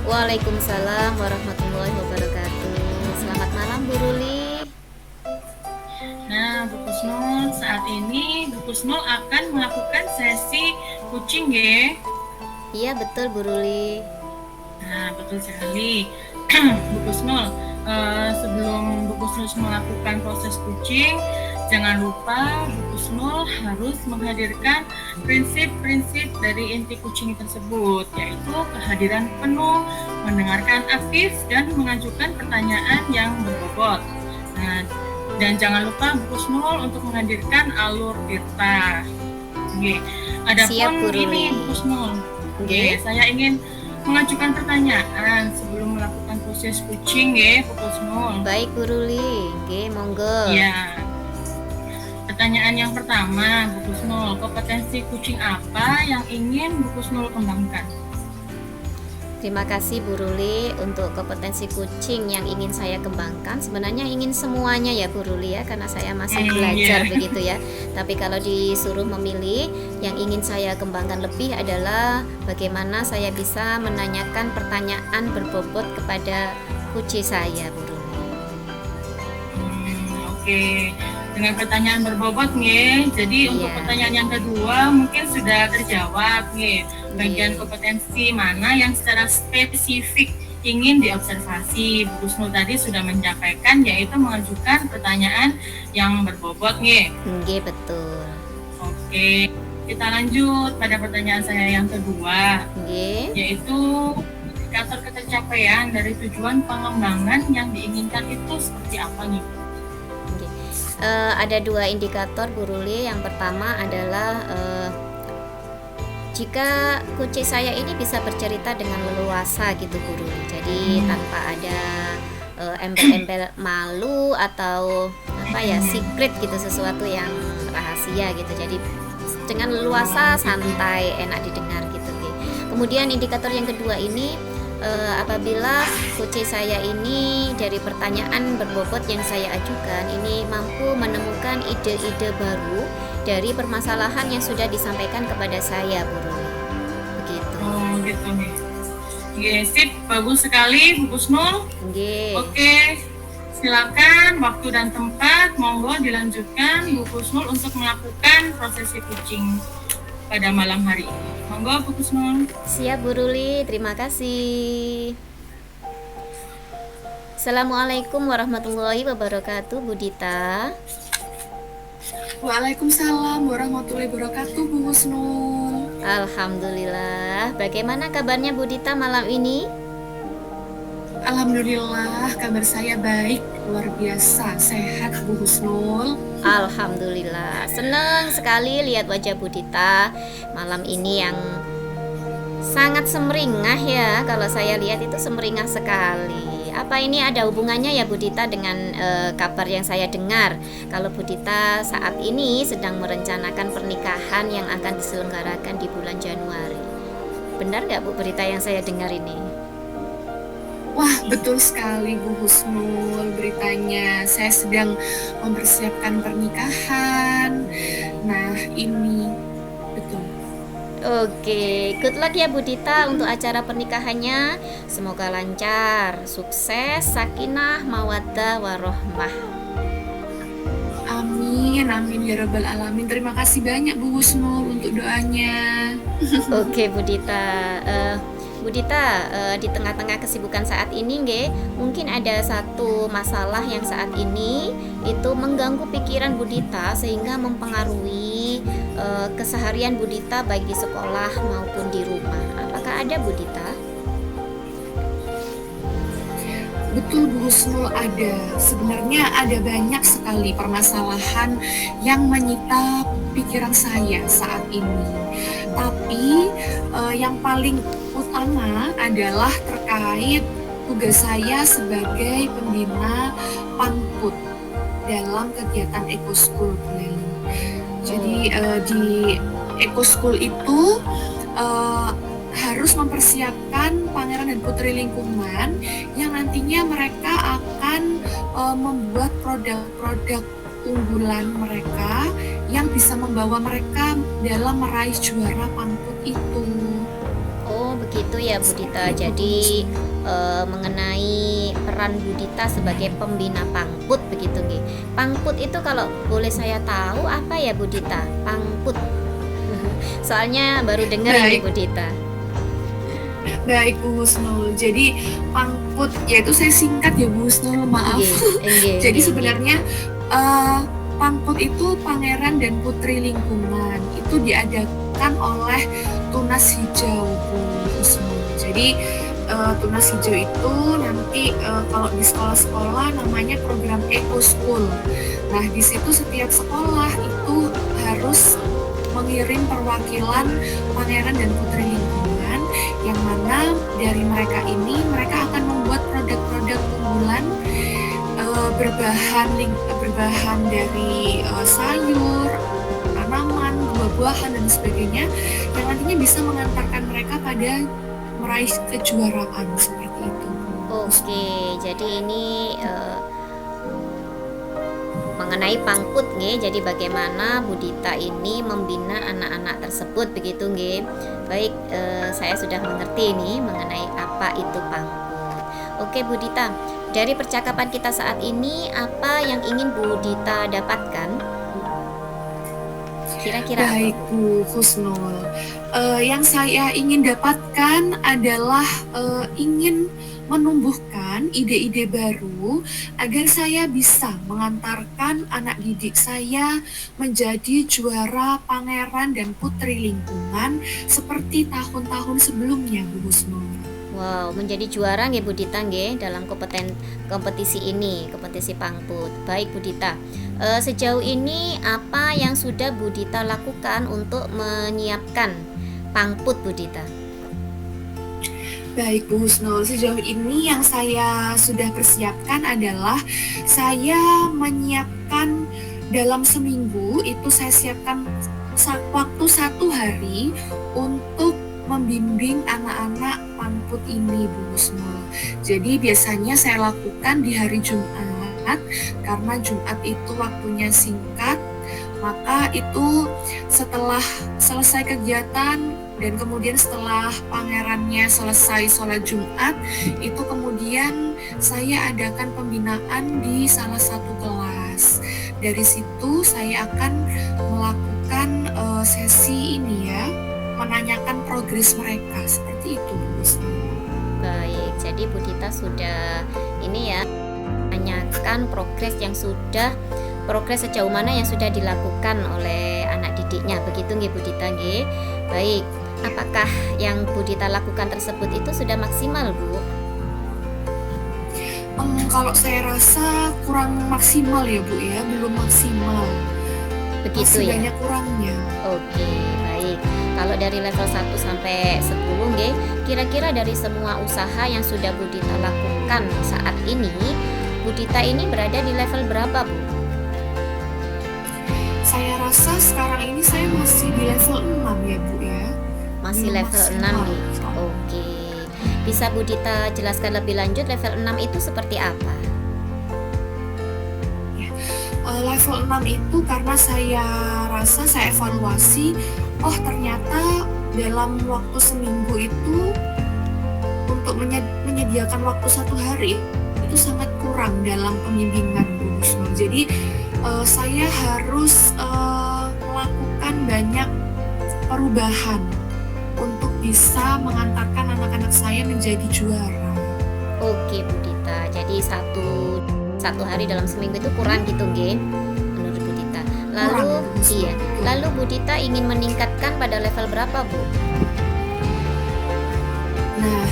Waalaikumsalam warahmatullahi wabarakatuh. Selamat malam Bu Ruli. Nah, Bu Kusnul, saat ini Bu Kusnul akan melakukan sesi coaching ya. Iya betul Bu Ruli. Nah, betul sekali. Bu Kusnul, sebelum Bu Kusnul melakukan proses coaching, jangan lupa Bu Kusnul harus menghadirkan prinsip-prinsip dari inti coaching tersebut, yaitu kehadiran penuh, mendengarkan aktif, dan mengajukan pertanyaan yang berbobot. Nah, dan jangan lupa Bu Kusnul untuk menghadirkan alur tirta. Oke. Siap Bu Adapun ini Ruli. Bu Kusnul, Oke. saya ingin mengajukan pertanyaan sebelum melakukan proses coaching ya, Bu Kusnul. Baik Bu Ruli. Oke, monggo. Ya, pertanyaan yang pertama, Bu Kusnul, kompetensi coaching apa yang ingin Bu Kusnul kembangkan? Terima kasih Bu Ruli untuk kompetensi coaching yang ingin saya kembangkan. Sebenarnya ingin semuanya ya Bu Ruli ya, karena saya masih belajar begitu ya. Tapi kalau disuruh memilih, yang ingin saya kembangkan lebih adalah bagaimana saya bisa menanyakan pertanyaan berbobot kepada coach saya Bu Ruli. Oke, dengan pertanyaan berbobot nih. Jadi untuk pertanyaan yang kedua mungkin sudah terjawab nih. Bagian kompetensi mana yang secara spesifik ingin diobservasi? Bu Kusnul tadi sudah menyampaikan, yaitu mengajukan pertanyaan yang berbobot nih. Oke, betul. Oke, kita lanjut pada pertanyaan saya yang kedua, yaitu indikator ketercapaian dari tujuan pengembangan yang diinginkan itu seperti apa nih? Ada dua indikator Bu Ruli. Yang pertama adalah jika coach saya ini bisa bercerita dengan leluasa gitu Bu Ruli, jadi tanpa ada embel-embel malu atau apa ya, secret gitu, sesuatu yang rahasia gitu, jadi dengan leluasa, santai, enak didengar gitu. Kemudian indikator yang kedua ini, apabila coach saya ini dari pertanyaan berbobot yang saya ajukan ini mampu menemukan ide-ide baru dari permasalahan yang sudah disampaikan kepada saya Bu Ruli. Begitu. Oh gitu nih. Oke, sip, bagus sekali Bu Kusnul. Oke, silakan waktu dan tempat, monggo dilanjutkan Bu Kusnul untuk melakukan prosesi coaching pada malam hari ini. Monggo Bu Kusnul. Siap Bu Ruli, terima kasih. Assalamualaikum warahmatullahi wabarakatuh Bu Dita. Waalaikumsalam warahmatullahi wabarakatuh Bu Husnul. Alhamdulillah. Bagaimana kabarnya Bu Dita malam ini? Alhamdulillah, kabar saya baik, luar biasa, sehat Bu Husnul. Alhamdulillah, senang sekali lihat wajah Bu Dita malam ini yang sangat semeringah ya. Kalau saya lihat itu semeringah sekali. Apa ini ada hubungannya ya Bu Dita dengan kabar yang saya dengar kalau Bu Dita saat ini sedang merencanakan pernikahan yang akan diselenggarakan di bulan Januari? Benar nggak Bu berita yang saya dengar ini? Wah, betul sekali Bu Husnul beritanya. Saya sedang mempersiapkan pernikahan. Nah, ini betul. Oke, good luck ya Bu Dita untuk acara pernikahannya. Semoga lancar, sukses, sakinah, mawaddah, warohmah. Amin, amin ya rabbal alamin. Terima kasih banyak Bu Husnul untuk doanya. Oke Bu Dita, Bu Dita, di tengah-tengah kesibukan saat ini mungkin ada satu masalah yang saat ini itu mengganggu pikiran Bu Dita sehingga mempengaruhi keseharian Bu Dita baik di sekolah maupun di rumah. Apakah ada Bu Dita? Betul Bu Husnul, ada. Sebenarnya ada banyak sekali permasalahan yang menyita pikiran saya saat ini. Tapi yang paling utama adalah terkait tugas saya sebagai pembina Pangput dalam kegiatan Eco-School Planning. Jadi di Eco-School itu harus mempersiapkan pangeran dan putri lingkungan yang nantinya mereka akan membuat produk-produk unggulan mereka yang bisa membawa mereka dalam meraih juara Pangput itu. Oh begitu ya Bu Dita. Jadi mengenai peran Bu Dita sebagai pembina Pangput begitu nggih. Pangput itu kalau boleh saya tahu apa ya Bu Dita? Pangput. Soalnya baru dengar ini Baik. Bu Dita. Baik Bu Husnul, jadi Pangput, yaitu saya singkat ya Bu Husnul, maaf. Nggih, Jadi nggih. sebenarnya Pangput itu Pangeran dan Putri Lingkungan. Itu diadakan oleh Tunas Hijau Bu Husnul. Jadi Tunas Hijau itu nanti kalau di sekolah-sekolah namanya program Eco School. Nah, di situ setiap sekolah itu harus mengirim perwakilan Pangeran dan Putri Lingkungan, yang mana dari mereka ini mereka akan membuat produk-produk unggulan berbahan dari sayur, tanaman, buah-buahan dan sebagainya, yang nantinya bisa mengantarkan mereka pada meraih kejuaraan seperti itu. Oke, jadi ini mengenai Pangput nggih. Jadi bagaimana Bu Dita ini membina anak-anak tersebut begitu nggih. Baik, saya sudah mengerti nih mengenai apa itu Pangput. Oke Bu Dita, dari percakapan kita saat ini apa yang ingin Bu Dita dapatkan? Kira-kira apa? Baik Bu Husnul, yang saya ingin dapatkan adalah ingin menumbuhkan ide-ide baru agar saya bisa mengantarkan anak didik saya menjadi juara Pangeran dan Putri Lingkungan seperti tahun-tahun sebelumnya Bu Husnul. Wow, menjadi juara nggih Bu Dita nggih dalam kompetisi ini, kompetisi Pangput. Baik Bu Dita, sejauh ini apa yang sudah Bu Dita lakukan untuk menyiapkan Pangput Bu Dita? Baik Bu Husnul, sejauh ini yang saya sudah persiapkan adalah saya menyiapkan dalam seminggu itu saya siapkan waktu 1 hari untuk membimbing anak-anak Pangput ini Bu Husnul. Jadi biasanya saya lakukan di hari Jumat, karena Jumat itu waktunya singkat, maka itu setelah selesai kegiatan dan kemudian setelah pangerannya selesai sholat Jumat, itu kemudian saya adakan pembinaan di salah satu kelas. Dari situ saya akan melakukan sesi ini ya, menanyakan progres mereka, seperti itu Bu Husnul. Baik, jadi Bu Dita sudah ini ya menanyakan progres sejauh mana yang sudah dilakukan oleh anak didiknya begitu nggih Bu Dita nggih. Baik, apakah yang Bu Dita lakukan tersebut itu sudah maksimal Bu? Kalau saya rasa kurang maksimal ya Bu ya, belum maksimal. Begitu Masih ya. banyak kurangnya. Oke, baik. Kalau dari level 1 sampai 10 nggih, kira-kira dari semua usaha yang sudah Bu Dita lakukan saat ini, Bu Dita ini berada di level berapa Bu? Saya rasa sekarang ini saya masih di level 6 ya Bu ya. Masih Belum level 6 maksimal. nih. Oke. Bisa Bu Dita jelaskan lebih lanjut level 6 itu seperti apa? Level 6 itu karena saya rasa saya evaluasi, oh ternyata dalam waktu seminggu itu untuk menyediakan waktu 1 hari itu sangat kurang dalam pembimbingan Bu Husnul. Jadi saya harus melakukan banyak perubahan untuk bisa mengantarkan anak-anak saya menjadi juara. Oke Bu Dita. Jadi satu hari dalam seminggu itu kurang gitu nggih menurut Bu Dita. Lalu Kurang, Bu Husnul. iya, lalu Bu Dita ingin meningkatkan pada level berapa Bu? Nah,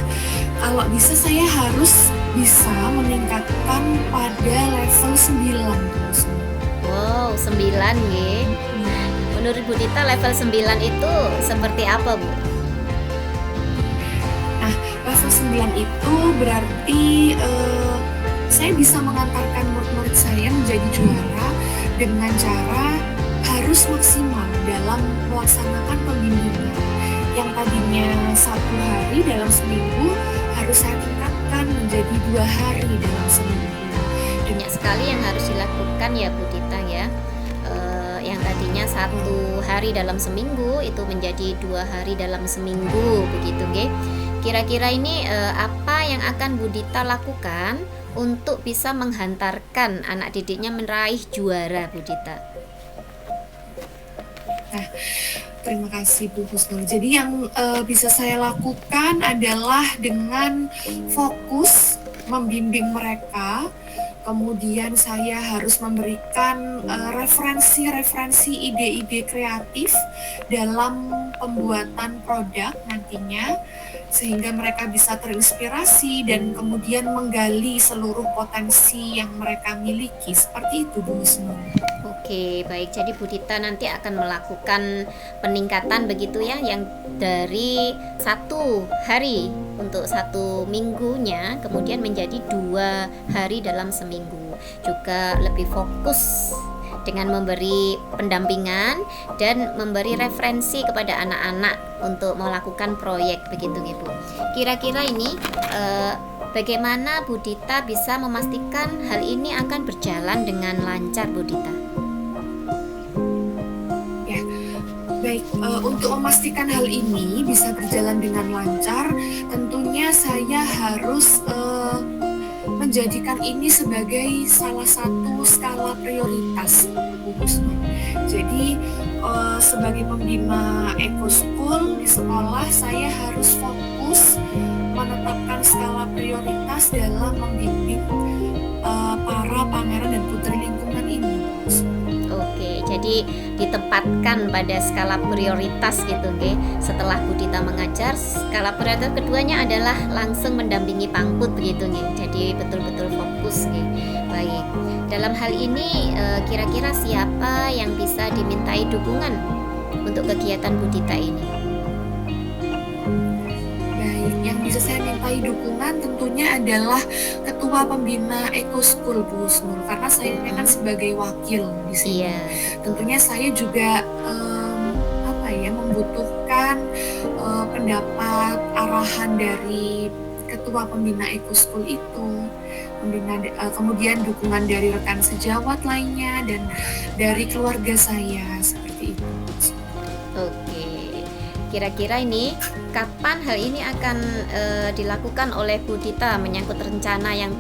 kalau bisa saya harus bisa meningkatkan pada level 9 Bu Husnul. Wow, 9 nggih. Menurut Bu Dita level 9 itu seperti apa Bu? Level 9 itu berarti saya bisa mengantarkan murid-murid saya menjadi juara dengan cara harus maksimal dalam melaksanakan pembimbingan. Yang tadinya 1 hari dalam seminggu harus saya tingkatkan menjadi 2 hari dalam seminggu. Banyak sekali yang harus dilakukan ya Bu Dita ya. Yang tadinya 1 hari dalam seminggu itu menjadi 2 hari dalam seminggu begitu nggih. kira-kira ini apa yang akan Bu Dita lakukan untuk bisa menghantarkan anak didiknya meraih juara, Bu Dita? Terima kasih Bu Husnul. Jadi yang bisa saya lakukan adalah dengan fokus membimbing mereka. Kemudian saya harus memberikan referensi-referensi ide-ide kreatif dalam pembuatan produk nantinya, sehingga mereka bisa terinspirasi dan kemudian menggali seluruh potensi yang mereka miliki. Seperti itu Bu Husnul. Oke, baik. Jadi Bu Dita nanti akan melakukan peningkatan begitu ya, yang dari 1 hari untuk 1 minggunya kemudian menjadi 2 hari dalam seminggu. Juga lebih fokus dengan memberi pendampingan dan memberi referensi kepada anak-anak untuk melakukan proyek begitu Bu. Kira-kira ini bagaimana Bu Dita bisa memastikan hal ini akan berjalan dengan lancar, Bu Dita? Baik, untuk memastikan hal ini bisa berjalan dengan lancar, tentunya saya harus menjadikan ini sebagai salah satu skala prioritas, Bu Husnul. Jadi, sebagai pembina Eco School di sekolah, saya harus fokus menetapkan skala prioritas dalam membimbing para pangeran dan putri lingkungan ini, Bu Husnul. Oke, jadi ditempatkan pada skala prioritas gitu, nggih. Setelah Bu Dita mengajar, skala prioritas keduanya adalah langsung mendampingi pangput begitu nggih. Jadi betul-betul fokus nggih. Baik. Dalam hal ini kira-kira siapa yang bisa dimintai dukungan untuk kegiatan Bu Dita ini? Baik, yang bisa saya mintai dukungan tentunya adalah Ketua Pembina Eco School Bu Husnul, karena saya kan sebagai wakil di sini. Iya. Tentunya saya juga membutuhkan pendapat arahan dari Ketua Pembina Eco School itu, kemudian dukungan dari rekan sejawat lainnya dan dari keluarga saya, seperti itu. Oke. Kira-kira ini kapan hal ini akan dilakukan oleh Bu Dita menyangkut rencana yang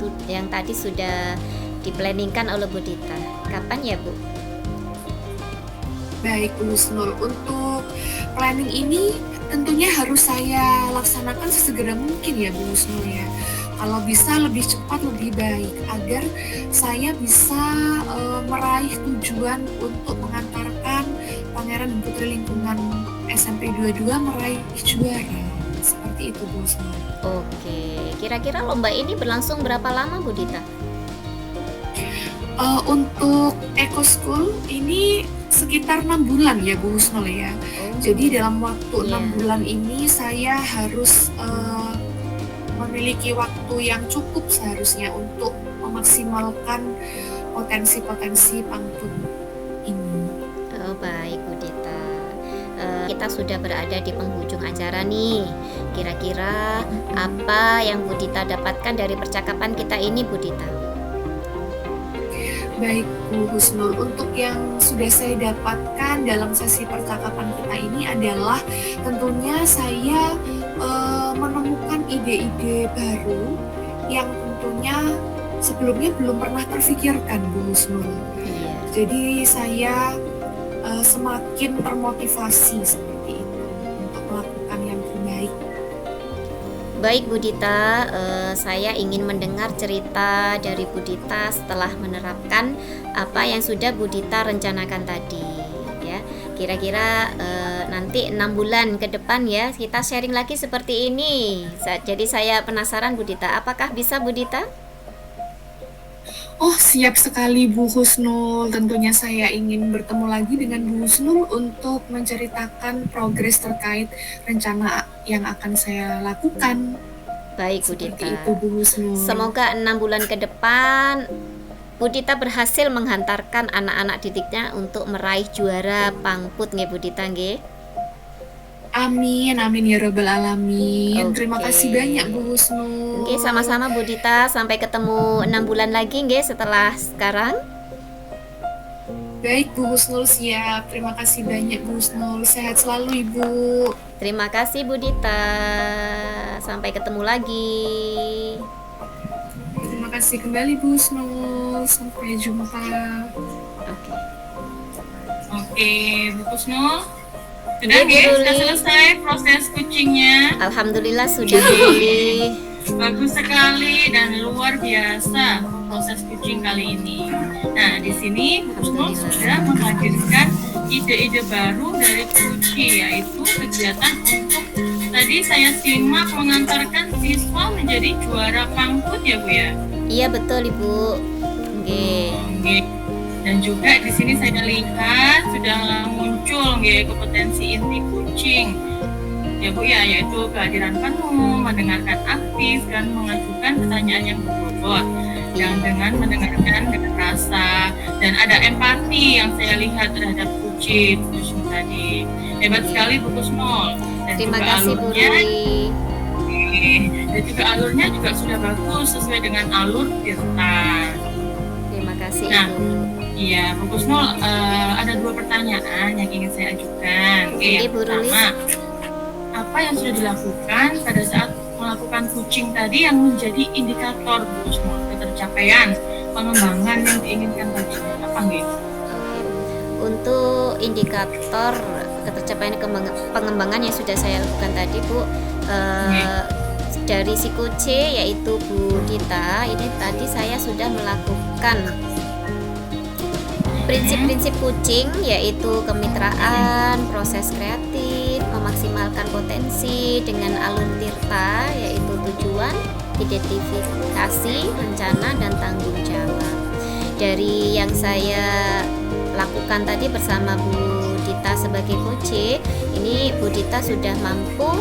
tadi sudah diplanningkan oleh Bu Dita? Kapan ya, Bu? Baik Bu Husnul, untuk planning ini tentunya harus saya laksanakan sesegera mungkin ya Bu Husnul ya. Kalau bisa lebih cepat lebih baik, agar saya bisa meraih tujuan untuk mengantarkan Pangeran dan Putri Lingkungan SMP 22 meraih juara. Seperti itu Bu Husnul. Oke, kira-kira lomba ini berlangsung berapa lama Bu Dita? Untuk Eco School ini sekitar 6 bulan ya Bu Husnul ya. Jadi dalam waktu 6 bulan ini saya harus memiliki waktu yang cukup seharusnya untuk memaksimalkan potensi-potensi pangput ini. Oh baik Bu Dita. Kita sudah berada di penghujung acara nih. Kira-kira apa yang Bu Dita dapatkan dari percakapan kita ini Bu Dita? Baik Bu Husnul, untuk yang sudah saya dapatkan dalam sesi percakapan kita ini adalah tentunya saya menemukan ide-ide baru yang tentunya sebelumnya belum pernah terfikirkan Bu Husnul. Jadi saya semakin termotivasi seperti itu untuk melakukan yang terbaik. Baik Bu Dita, saya ingin mendengar cerita dari Bu Dita setelah menerapkan apa yang sudah Bu Dita rencanakan tadi ya. Kira-kira nanti 6 bulan ke depan ya kita sharing lagi seperti ini. Jadi saya penasaran Bu Dita, apakah bisa Bu Dita? Oh siap sekali Bu Husnul, tentunya saya ingin bertemu lagi dengan Bu Husnul untuk menceritakan progres terkait rencana yang akan saya lakukan. Baik Bu Dita. Seperti itu Bu Husnul. Semoga 6 bulan ke depan Bu Dita berhasil menghantarkan anak-anak didiknya untuk meraih juara pangput nggih Bu Dita nggih. Amin, amin ya Rabbal Alamin. Oke. Terima kasih banyak Bu Husnul. Oke, sama-sama Bu Dita. Sampai ketemu 6 bulan lagi nggih setelah sekarang. Baik Bu Husnul, siap. Terima kasih banyak Bu Husnul. Sehat selalu Ibu. Terima kasih Bu Dita. Sampai ketemu lagi. Terima kasih kembali Bu Husnul. Sampai jumpa. Oke. Oke, Bu Kusnul. Iya, Sudah, Bu sudah Ruli. selesai proses coachingnya. Alhamdulillah sudah Bu Ruli. Bagus sekali dan luar biasa proses coaching kali ini. Nah, di sini Bu Kusnul sudah menghadirkan ide-ide baru dari Kuci, yaitu kegiatan untuk tadi saya simak mengantarkan siswa menjadi juara pangkut ya Bu ya. Iya betul Ibu. Oke. Oke. Dan juga di sini saya lihat sudah muncul kompetensi inti coaching ya Bu ya, yaitu kehadiran penuh, mendengarkan aktif dan mengajukan pertanyaan yang berbobot yang dengan mendengarkan dengan rasa, dan ada empati yang saya lihat terhadap coaching tadi. Hebat sekali Bu Kusnul. Dan Terima juga kasih Bu alurnya, Ruli. dan juga alurnya juga sudah bagus sesuai dengan alur Tirta. Terima kasih Nah, Ibu. iya, Bu Kusnul, ada 2 pertanyaan yang ingin saya ajukan. Oke, Oke, yang Bu Ruli. pertama, apa yang sudah dilakukan pada saat melakukan coaching tadi yang menjadi indikator Bu Kusnul ketercapaian pengembangan yang diinginkan tadi? Apa nggih? Oke. Untuk indikator ketercapaian pengembangan yang sudah saya lakukan tadi Bu, dari si coach yaitu Bu Dita, ini tadi saya sudah melakukan prinsip-prinsip coaching, yaitu kemitraan, proses kreatif, memaksimalkan potensi dengan alur Tirta, yaitu tujuan, identifikasi, rencana, dan tanggung jawab. Dari yang saya lakukan tadi bersama Bu Dita sebagai coach, ini Bu Dita sudah mampu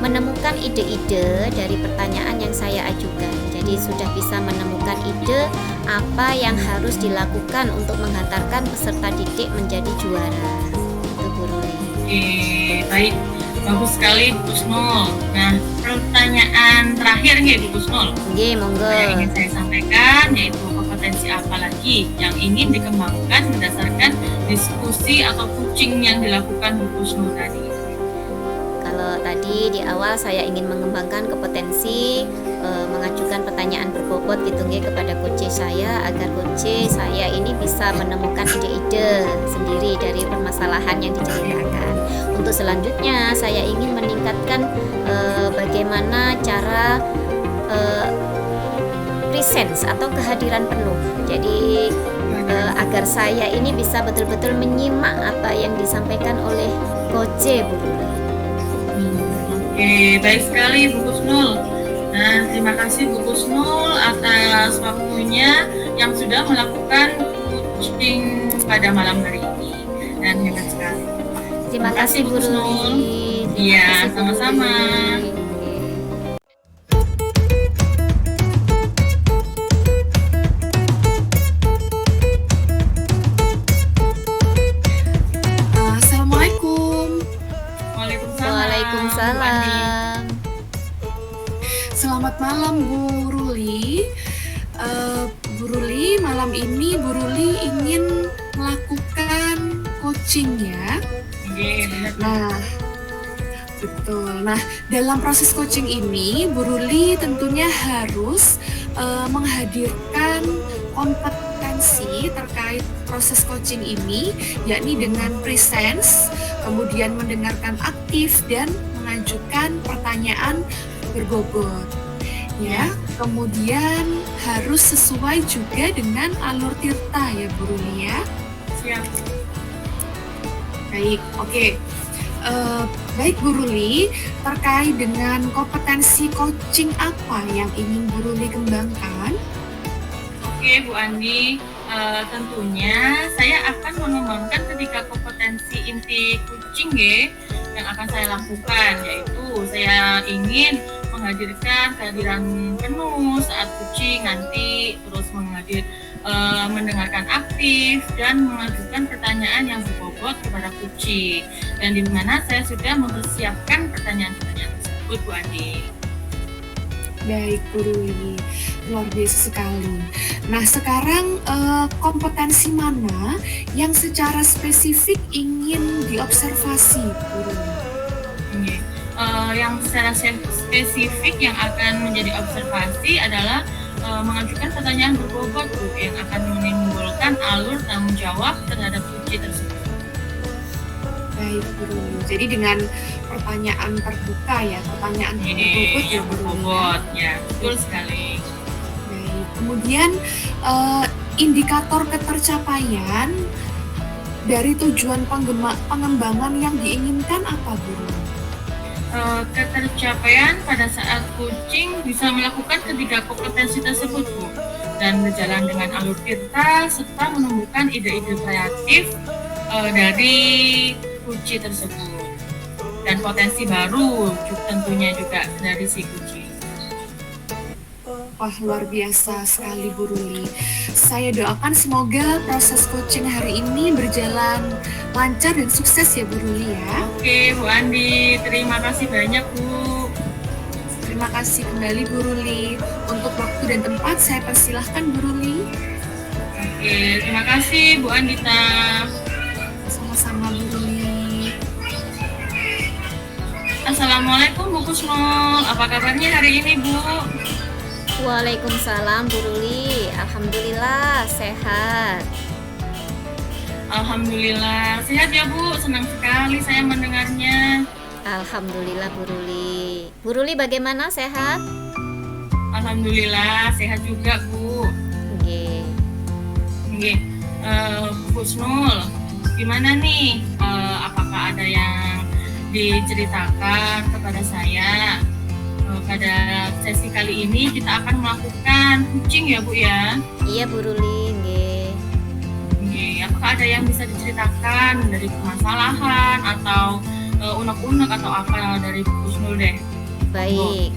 menemukan ide-ide dari pertanyaan yang saya ajukan. Jadi sudah bisa menemukan ide apa yang harus dilakukan untuk menghantarkan peserta didik menjadi juara. Itu Bu Ruli. Oke, baik. Bagus sekali Bu Kusnul. Nah, pertanyaan terakhir nih Bu Kusnul. Oke, monggo. Yang ingin saya sampaikan yaitu kompetensi apa lagi yang ingin dikembangkan berdasarkan diskusi atau coaching yang dilakukan Bu Kusnul tadi. Kalau tadi di awal saya ingin mengembangkan kompetensi mengajukan pertanyaan berbobot gitu nggih kepada coach saya, agar coach saya ini bisa menemukan ide-ide sendiri dari permasalahan yang diceritakan. Untuk selanjutnya saya ingin meningkatkan bagaimana cara presence atau kehadiran penuh. Jadi agar saya ini bisa betul-betul menyimak apa yang disampaikan oleh coach Bu Ruli. Oke, baik sekali Bu Kusnul. Nah, terima kasih Bu Kusnul atas waktunya yang sudah melakukan coaching pada malam hari ini. Dan hebat sekali. Terima kasih Bu Ruli. Iya, sama-sama. Assalamualaikum. Waalaikumsalam. Selamat malam Bu Ruli. Bu Ruli, malam ini Bu Ruli ingin melakukan coaching ya. Iya, benar. Nah, betul. Nah, dalam proses coaching ini Bu Ruli tentunya harus menghadirkan kompetensi terkait proses coaching ini, yakni dengan presence, kemudian mendengarkan aktif dan mengajukan pertanyaan berbobot. Ya, kemudian harus sesuai juga dengan alur Tirta ya Bu Ruli ya. Siap. Baik, oke. Baik Bu Ruli, terkait dengan kompetensi coaching apa yang ingin Bu Ruli kembangkan? Oke, Bu Andi, tentunya saya akan mengembangkan ketika kompetensi inti coaching yang akan saya lakukan, yaitu saya ingin menghadirkan kehadiran penuh saat coaching nanti, terus mendengarkan aktif dan mengajukan pertanyaan yang berbobot kepada coaching, dan di mana saya sudah mempersiapkan pertanyaan-pertanyaan tersebut Bu Andi. Baik, Bu Ruli, luar biasa sekali. Nah, sekarang kompetensi mana yang secara spesifik ingin diobservasi, Bu Ruli? Oke. Yang secara spesifik yang akan menjadi observasi adalah mengajukan pertanyaan berbobot Bu, yang akan menimbulkan alur tanggung jawab terhadap uji tersebut. Baik, Bu Ruli. Jadi dengan pertanyaan terbuka ya, pertanyaan berbobot ya, Yang Bu Ruli, ya. berbobot, ya betul sekali. Baik. Kemudian indikator ketercapaian dari tujuan pengembangan yang diinginkan apa, Bu Ruli? Ketercapaian pada saat coaching bisa melakukan ketiga kompetensi tersebut Bu, dan berjalan dengan alur cerita serta menumbuhkan ide-ide kreatif dari kunci tersebut, dan potensi baru tentunya juga dari si kunci. Wah, luar biasa sekali, Bu Ruli. Saya doakan semoga proses coaching hari ini berjalan lancar dan sukses ya, Bu Ruli ya. Oke Bu Andi, terima kasih banyak Bu. Terima kasih kembali, Bu Ruli. Untuk waktu dan tempat saya persilahkan, Bu Ruli. Oke, terima kasih Bu Andita. Sama-sama, Bu Ruli. Assalamualaikum Bu Kusnul, apa kabarnya hari ini Bu? Waalaikumsalam Bu Ruli, alhamdulillah sehat. Alhamdulillah sehat ya Bu, senang sekali saya mendengarnya. Alhamdulillah Bu Ruli. Bu Ruli bagaimana, sehat? Alhamdulillah sehat juga Bu. Nggih. Nggih. Bu Kusnul, gimana nih? Apakah ada yang diceritakan kepada saya? Pada sesi kali ini kita akan melakukan coaching ya Bu ya. Iya Bu Ruli, nggih. Nggih, apakah ada yang bisa diceritakan dari permasalahan atau unek-unek atau apa dari Bu Kusnul deh? Baik.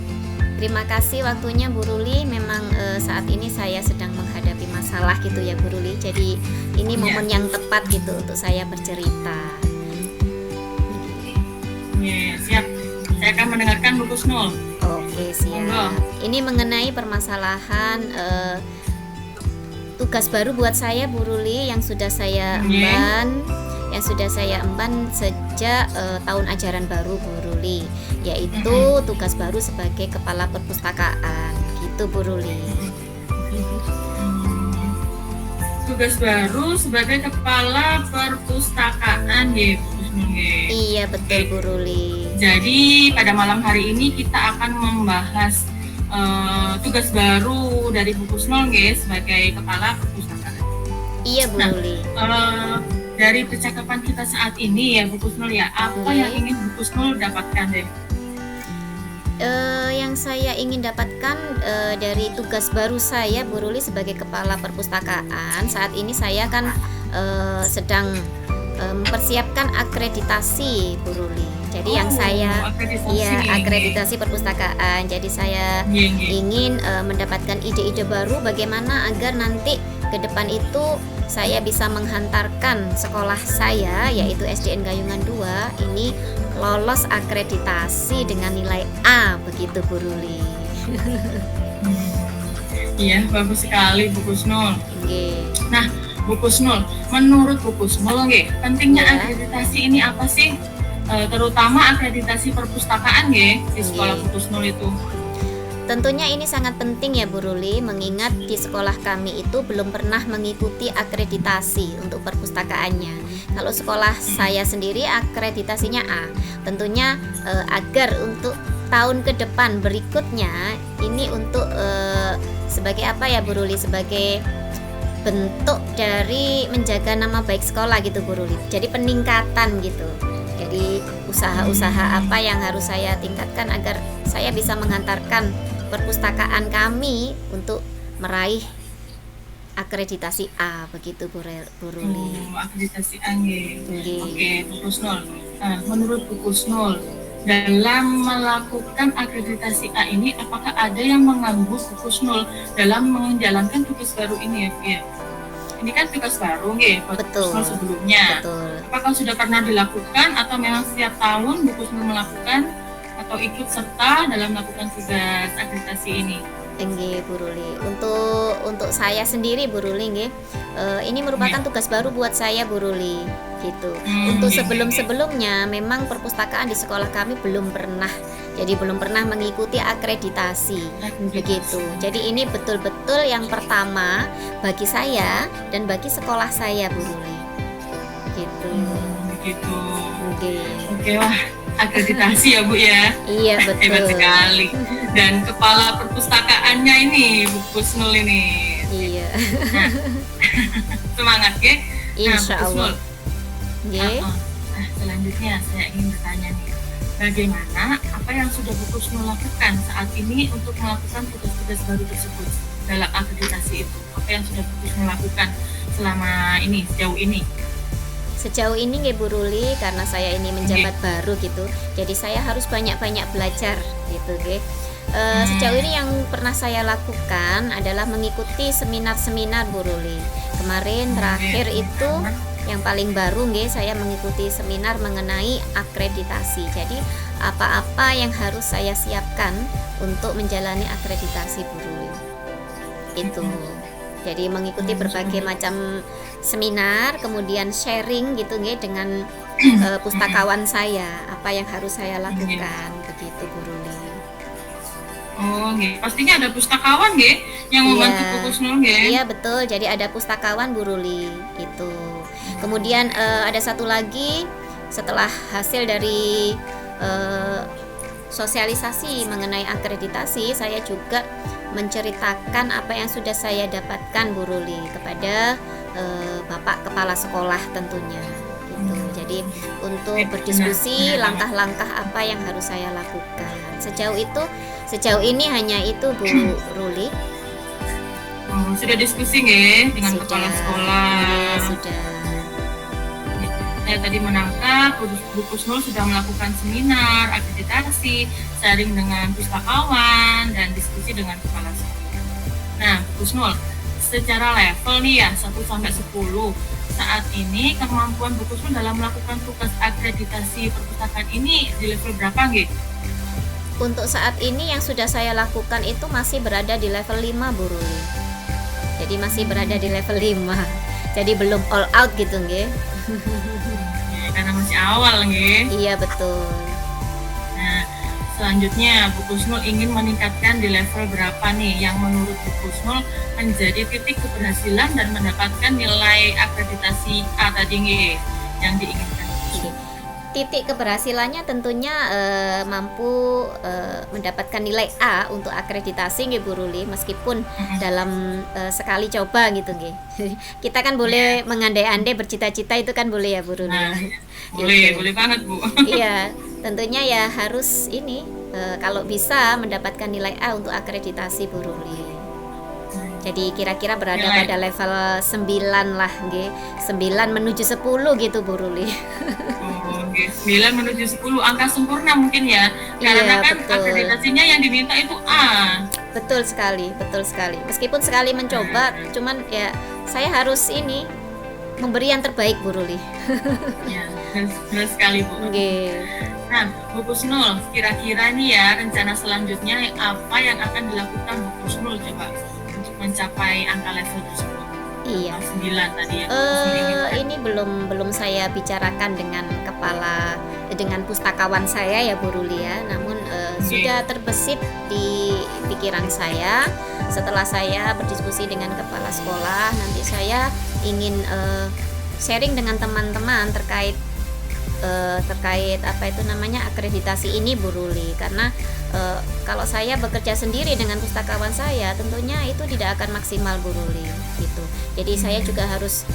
Terima kasih waktunya Bu Ruli. Memang saat ini saya sedang menghadapi masalah gitu ya Bu Ruli. Jadi ini momen yang tepat gitu untuk saya bercerita. Nggih, siap. Saya akan mendengarkan Bu Kusnul. Oke, siap. Ini mengenai permasalahan tugas baru buat saya Bu Ruli yang sudah saya emban sejak tahun ajaran baru Bu Ruli, yaitu tugas baru sebagai kepala perpustakaan gitu Bu Ruli. Tugas baru sebagai kepala perpustakaan ya Bu Kusnul. Iya betul Bu Ruli. Jadi pada malam hari ini kita akan membahas tugas baru dari Bu Kusnul sebagai kepala perpustakaan. Iya Bu Ruli. Dari percakapan kita saat ini ya Bu Kusnul ya, apa yang ingin Bu Kusnul dapatkan deh? Yang saya ingin dapatkan dari tugas baru saya Bu Ruli sebagai kepala perpustakaan, saat ini saya kan sedang mempersiapkan akreditasi Bu Ruli. Jadi yang saya akreditasi perpustakaan. Jadi saya ingin mendapatkan ide-ide baru bagaimana agar nanti ke depan itu saya bisa menghantarkan sekolah saya yaitu SDN Gayungan 2 ini lolos akreditasi dengan nilai A begitu Bu Ruli. Iya, bagus sekali Bu Kusnul. Okay. Nah, Bu Kusnul, menurut Bu Kusnul pentingnya akreditasi ini apa sih? Terutama akreditasi perpustakaan di sekolah Bu Kusnul itu. Tentunya ini sangat penting ya Bu Ruli, mengingat di sekolah kami itu belum pernah mengikuti akreditasi untuk perpustakaannya. Kalau sekolah saya sendiri akreditasinya A. Tentunya agar untuk tahun ke depan berikutnya ini untuk sebagai apa ya Bu Ruli, sebagai bentuk dari menjaga nama baik sekolah gitu Bu Ruli. Jadi peningkatan gitu. Jadi usaha-usaha apa yang harus saya tingkatkan agar saya bisa menghantarkan perpustakaan kami untuk meraih akreditasi A begitu Bu Ruli. Akreditasi A Oke, Bu Kusnul. Menurut Bu Kusnul, dalam melakukan akreditasi A ini apakah ada yang mengganggu Bu Kusnul dalam menjalankan tugas baru ini ya? Ini kan tugas baru buat Bu Kusnul sebelumnya. Betul. Apakah sudah pernah dilakukan atau memang setiap tahun Bu Kusnul melakukan atau ikut serta dalam melakukan tugas akreditasi ini? Nggih, Bu Ruli. Untuk saya sendiri, Bu Ruli, nggih, ini merupakan tugas baru buat saya, Bu Ruli, gitu. Untuk sebelum-sebelumnya memang perpustakaan di sekolah kami belum pernah mengikuti akreditasi, begitu. Jadi ini betul-betul yang pertama bagi saya dan bagi sekolah saya, Bu Ruli, gitu. Begitu. Nggih. Oke, wah, akreditasi ya Bu ya. Iya, Hebat betul. sekali. Dan kepala perpustakaannya ini Bu Kusnul ini. Iya. Nah, semangat ya. Insya Bu Allah. Kusnul. Nggih. Nah, selanjutnya saya ingin bertanya nih, bagaimana apa yang sudah Bu Kusnul lakukan saat ini untuk melakukan tugas-tugas baru tersebut dalam akreditasi itu? Apa yang sudah Bu Kusnul lakukan selama ini, sejauh ini? Sejauh ini nggih Bu Ruli, karena saya ini menjabat baru gitu, jadi saya harus banyak-banyak belajar gitu nggih. Sejauh ini yang pernah saya lakukan adalah mengikuti seminar-seminar Bu Ruli. Kemarin terakhir itu yang paling baru nggih, saya mengikuti seminar mengenai akreditasi. Jadi apa-apa yang harus saya siapkan untuk menjalani akreditasi Bu Ruli. Itu. Jadi mengikuti berbagai macam seminar, kemudian sharing gitu nggih dengan pustakawan saya, apa yang harus saya lakukan, begitu Bu Ruli. Oh, nggih. Pastinya ada pustakawan nggih yang membantu Bu Kusnul nggih. Iya, betul. Jadi ada pustakawan Bu Ruli gitu. Kemudian ada satu lagi, setelah hasil dari sosialisasi mengenai akreditasi, saya juga menceritakan apa yang sudah saya dapatkan Bu Ruli kepada Bapak Kepala Sekolah tentunya gitu. Jadi untuk berdiskusi langkah-langkah apa yang harus saya lakukan. Sejauh ini hanya itu Bu Ruli. Oh, sudah diskusi nggih dengan kepala sekolah. Iya, sudah. Saya tadi menangkap Bu Kusnul sudah melakukan seminar, akreditasi, sharing dengan pustakawan, dan diskusi dengan kepala sekolah. Nah, Bu Kusnul, secara level nih ya, 1 sampai 10, saat ini kemampuan Bu Kusnul dalam melakukan tugas akreditasi perpustakaan ini di level berapa nggih? Untuk saat ini yang sudah saya lakukan itu masih berada di level 5 Bu Ruli. Jadi masih berada di level 5. Jadi belum all out gitu nggih. Karena masih awal nggih. Iya, betul. Nah, selanjutnya Bu Kusnul ingin meningkatkan di level berapa nih yang menurut Bu Kusnul menjadi titik keberhasilan dan mendapatkan nilai akreditasi A tadi nggih yang diinginkan? Titik keberhasilannya tentunya mampu mendapatkan nilai A untuk akreditasi nggih Bu Ruli, meskipun dalam sekali coba gitu nggih. Kita kan boleh mengandai-andai, bercita-cita itu kan boleh ya Bu Ruli. Nah, Gitu. boleh banget Bu. Iya, tentunya ya harus ini kalau bisa mendapatkan nilai A untuk akreditasi Bu Ruli. Jadi kira-kira berada pada level 9 lah nggih. 9 menuju 10 gitu Bu Ruli. Oh, nggih. 9 menuju 10 angka sempurna mungkin ya. Karena Iya, kan betul. akreditasinya yang diminta itu A. Betul sekali, betul sekali. Meskipun sekali mencoba, cuman ya saya harus ini memberi yang terbaik Bu Ruli. Ya, benar sekali Bu. Nggih. Nah, Bu Kusnul, kira-kira nih ya rencana selanjutnya apa yang akan dilakukan Bu Kusnul coba untuk mencapai angka level tersebut? Iya. 9 tadi ya. Bu Kusnul inginkan. Ini belum saya bicarakan dengan pustakawan saya ya Bu Ruli ya. Namun sudah terbesit di pikiran saya setelah saya berdiskusi dengan kepala sekolah. Nanti saya ingin sharing dengan teman-teman terkait apa itu namanya akreditasi ini Bu Ruli, karena kalau saya bekerja sendiri dengan pustakawan saya tentunya itu tidak akan maksimal Bu Ruli gitu. Jadi saya juga harus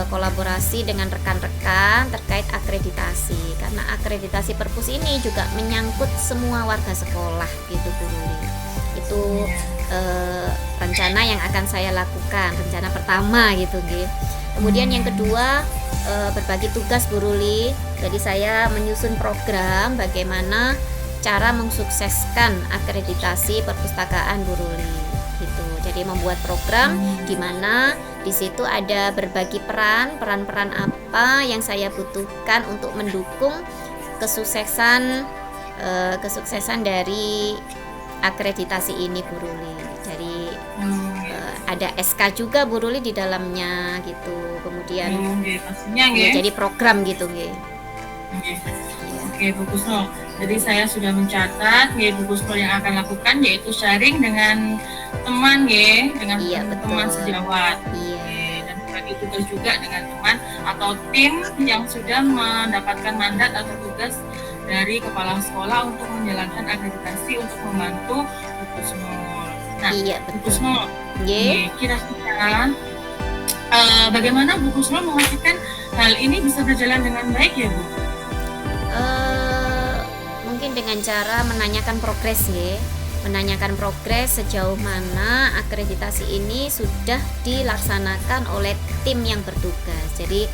kolaborasi dengan rekan-rekan terkait akreditasi, karena akreditasi perpus ini juga menyangkut semua warga sekolah gitu Bu Ruli. Itu rencana yang akan saya lakukan, rencana pertama gitu nggih. Kemudian yang kedua, berbagi tugas Bu Ruli. Jadi saya menyusun program bagaimana cara mensukseskan akreditasi perpustakaan Bu Ruli gitu. Jadi membuat program di mana di situ ada berbagi peran-peran apa yang saya butuhkan untuk mendukung kesuksesan kesuksesan dari akreditasi ini Bu Ruli. Jadi ada SK juga Bu Ruli di dalamnya gitu. Kemudian pastinya ya, jadi program gitu nggih. Oke, Bu Kusnul. Jadi saya sudah mencatat Bu Kusnul yang akan lakukan yaitu sharing dengan teman dengan teman sejawat. Dan bagi tugas juga dengan teman atau tim yang sudah mendapatkan mandat atau tugas dari kepala sekolah untuk menjalankan akreditasi untuk membantu Bu Kusnul. Nah, Bu Kusnul, kira-kira bagaimana Bu Kusnul memastikan hal ini bisa berjalan dengan baik ya Bu? Mungkin dengan cara menanyakan progres menanyakan progres sejauh mana akreditasi ini sudah dilaksanakan oleh tim yang bertugas. Jadi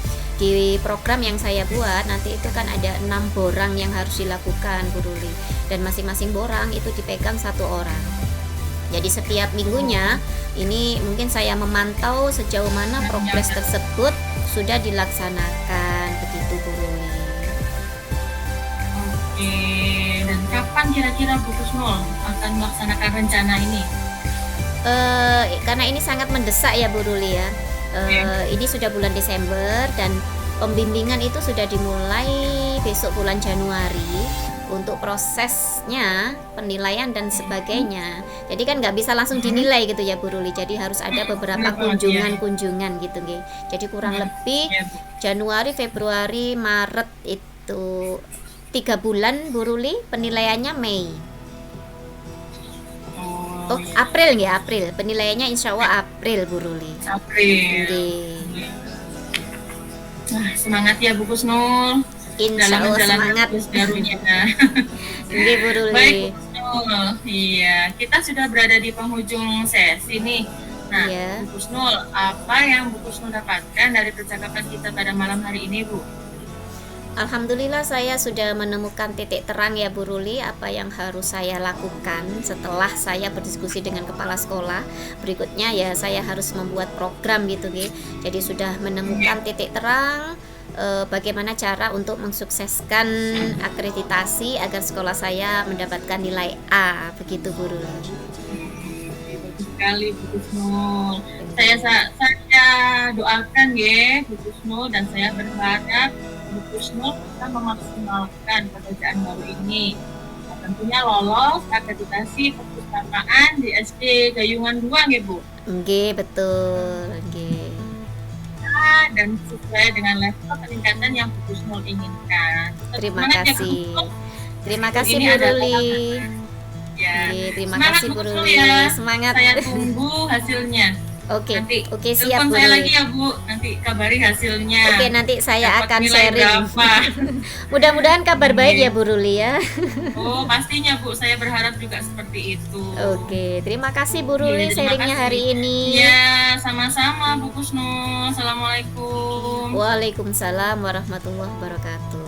di program yang saya buat nanti itu kan ada 6 borang yang harus dilakukan Bu Ruli, dan masing-masing borang itu dipegang 1 orang. Jadi setiap minggunya ini mungkin saya memantau sejauh mana progres tersebut sudah dilaksanakan, begitu Bu Ruli. Dan kapan kira-kira Bu Kusnul akan melaksanakan rencana ini? Karena ini sangat mendesak ya Bu Ruli ya. Ini sudah bulan Desember dan pembimbingan itu sudah dimulai besok bulan Januari untuk prosesnya, penilaian dan sebagainya. Jadi kan nggak bisa langsung dinilai gitu ya Bu Ruli. Jadi harus ada beberapa kunjungan gitu nggih. Jadi kurang lebih Januari, Februari, Maret itu 3 bulan Bu Ruli, penilaiannya Mei. April ya, April. Penilaiannya insya Allah April Bu Ruli. April. Nah, semangat ya Bu Kusnul. Insya Allah semangat. Nggih Bu Ruli. Baik Bu Kusnul. Iya, kita sudah berada di penghujung sesi nih. Nah, Bu Kusnul, apa yang Bu Kusnul dapatkan dari percakapan kita pada malam hari ini Bu? Alhamdulillah saya sudah menemukan titik terang ya Bu Ruli, apa yang harus saya lakukan setelah saya berdiskusi dengan kepala sekolah. Berikutnya ya saya harus membuat program gitu nggih. Jadi sudah menemukan titik terang bagaimana cara untuk mensukseskan akreditasi agar sekolah saya mendapatkan nilai A, begitu Bu Ruli. Bagus sekali Bu Kusnul. Saya doakan Bu Kusnul, dan saya berharap Bu Kusnul bisa memaksimalkan pekerjaan baru ini. Nah, tentunya lolos akreditasi perpustakaan di SD Gayungan 2 nggih Bu? Nggih, betul. Nggih. Dan sesuai dengan level peningkatan yang Bu Kusnul inginkan. Terima kasih. Terima kasih Bu Ruli. Terima kasih Bu Ruli. Semangat. Saya tunggu hasilnya. Oke, siap Bu. Saya lagi ya Bu, nanti kabari hasilnya. Oke, nanti saya akan sharing. Mudah-mudahan kabar baik ya Bu Ruli ya. Oh, pastinya Bu, saya berharap juga seperti itu. Oke, terima kasih Bu Ruli sharingnya hari ini. Ya, sama-sama Bu Kusnul. Assalamualaikum. Waalaikumsalam warahmatullahi wabarakatuh.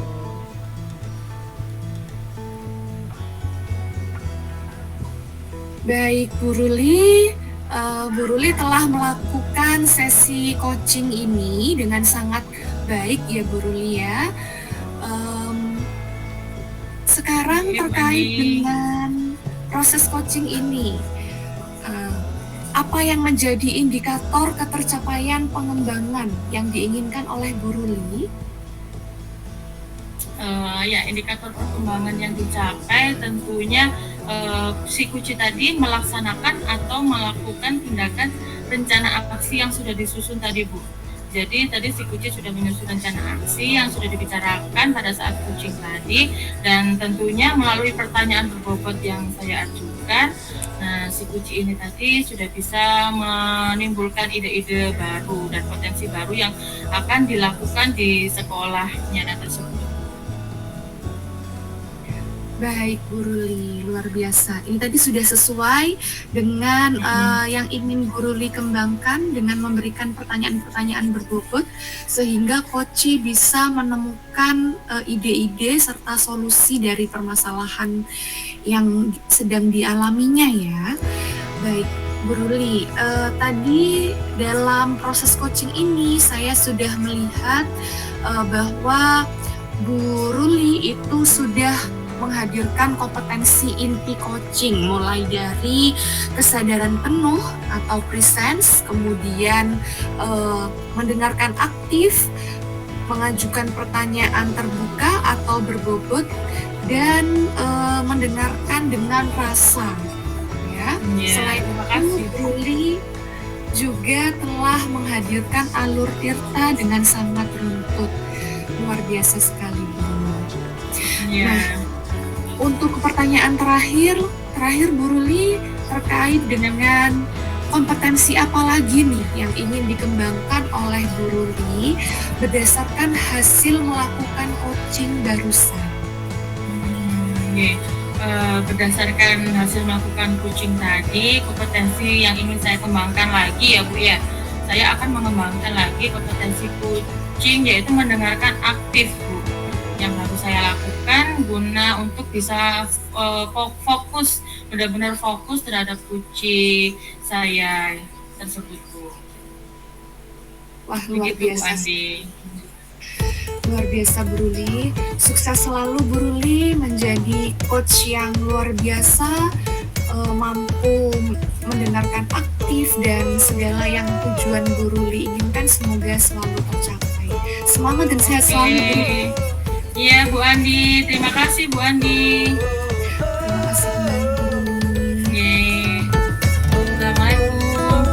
Baik Bu Ruli. Bu Ruli telah melakukan sesi coaching ini dengan sangat baik ya Bu Ruli ya. Sekarang terkait dengan proses coaching ini, apa yang menjadi indikator ketercapaian pengembangan yang diinginkan oleh Bu Ruli? Indikator perkembangan yang dicapai tentunya si Kuci tadi melaksanakan atau melakukan tindakan rencana aksi yang sudah disusun tadi Bu. Jadi tadi si Kuci sudah menyusun rencana aksi yang sudah dibicarakan pada saat coaching tadi, dan tentunya melalui pertanyaan berbobot yang saya ajukan, nah si Kuci ini tadi sudah bisa menimbulkan ide-ide baru dan potensi baru yang akan dilakukan di sekolahnya tersebut. Baik Bu Ruli, luar biasa. Ini tadi sudah sesuai dengan yang ingin Bu Ruli kembangkan dengan memberikan pertanyaan-pertanyaan berbobot sehingga Koci bisa menemukan ide-ide serta solusi dari permasalahan yang sedang dialaminya ya. Baik Bu Ruli, tadi dalam proses coaching ini saya sudah melihat bahwa Bu Ruli itu sudah menghadirkan kompetensi inti coaching, mulai dari kesadaran penuh atau presence, kemudian mendengarkan aktif, mengajukan pertanyaan terbuka atau berbobot, dan mendengarkan dengan rasa. Ya. Selain terima itu, kasih. Bruli juga telah menghadirkan alur tirta dengan sangat runtut. Luar biasa sekali, Bu. Iya. Nah, untuk pertanyaan terakhir Bu Ruli, terkait dengan kompetensi apa lagi nih yang ingin dikembangkan oleh Bu Ruli berdasarkan hasil melakukan coaching barusan? Oke. Berdasarkan hasil melakukan coaching tadi, kompetensi yang ingin saya kembangkan lagi ya Bu ya, saya akan mengembangkan lagi kompetensi coaching, yaitu mendengarkan aktif Bu, yang harus saya lakukan guna untuk bisa fokus, benar-benar fokus terhadap coaching saya tersebut Bu. Wah, luar Begitu Bu biasa. Andi. Luar biasa Bu Ruli, sukses selalu Bu Ruli menjadi coach yang luar biasa, mampu mendengarkan aktif dan segala yang tujuan Bu Ruli inginkan semoga selalu tercapai. Semangat dan sehat selalu Bu Ruli. Iya Bu Andi, terima kasih Bu Andi. Terima kasih kembali Bu Ruli. Oke. Assalamualaikum.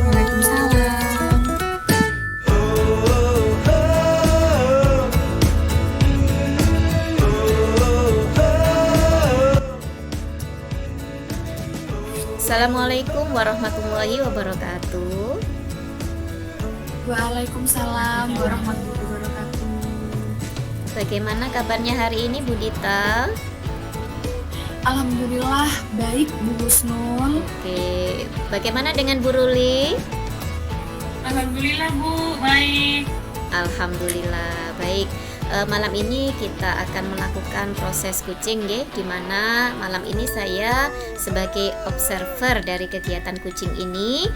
Waalaikumsalam. Assalamualaikum warahmatullahi wabarakatuh. Waalaikumsalam warahmatullahi wabarakatuh. Bagaimana kabarnya hari ini Bu Dita? Alhamdulillah baik Bu Husnul. Oke, bagaimana dengan Bu Ruli? Alhamdulillah Bu, baik. Alhamdulillah baik. Malam ini kita akan melakukan proses coaching ya, di mana malam ini saya sebagai observer dari kegiatan coaching ini,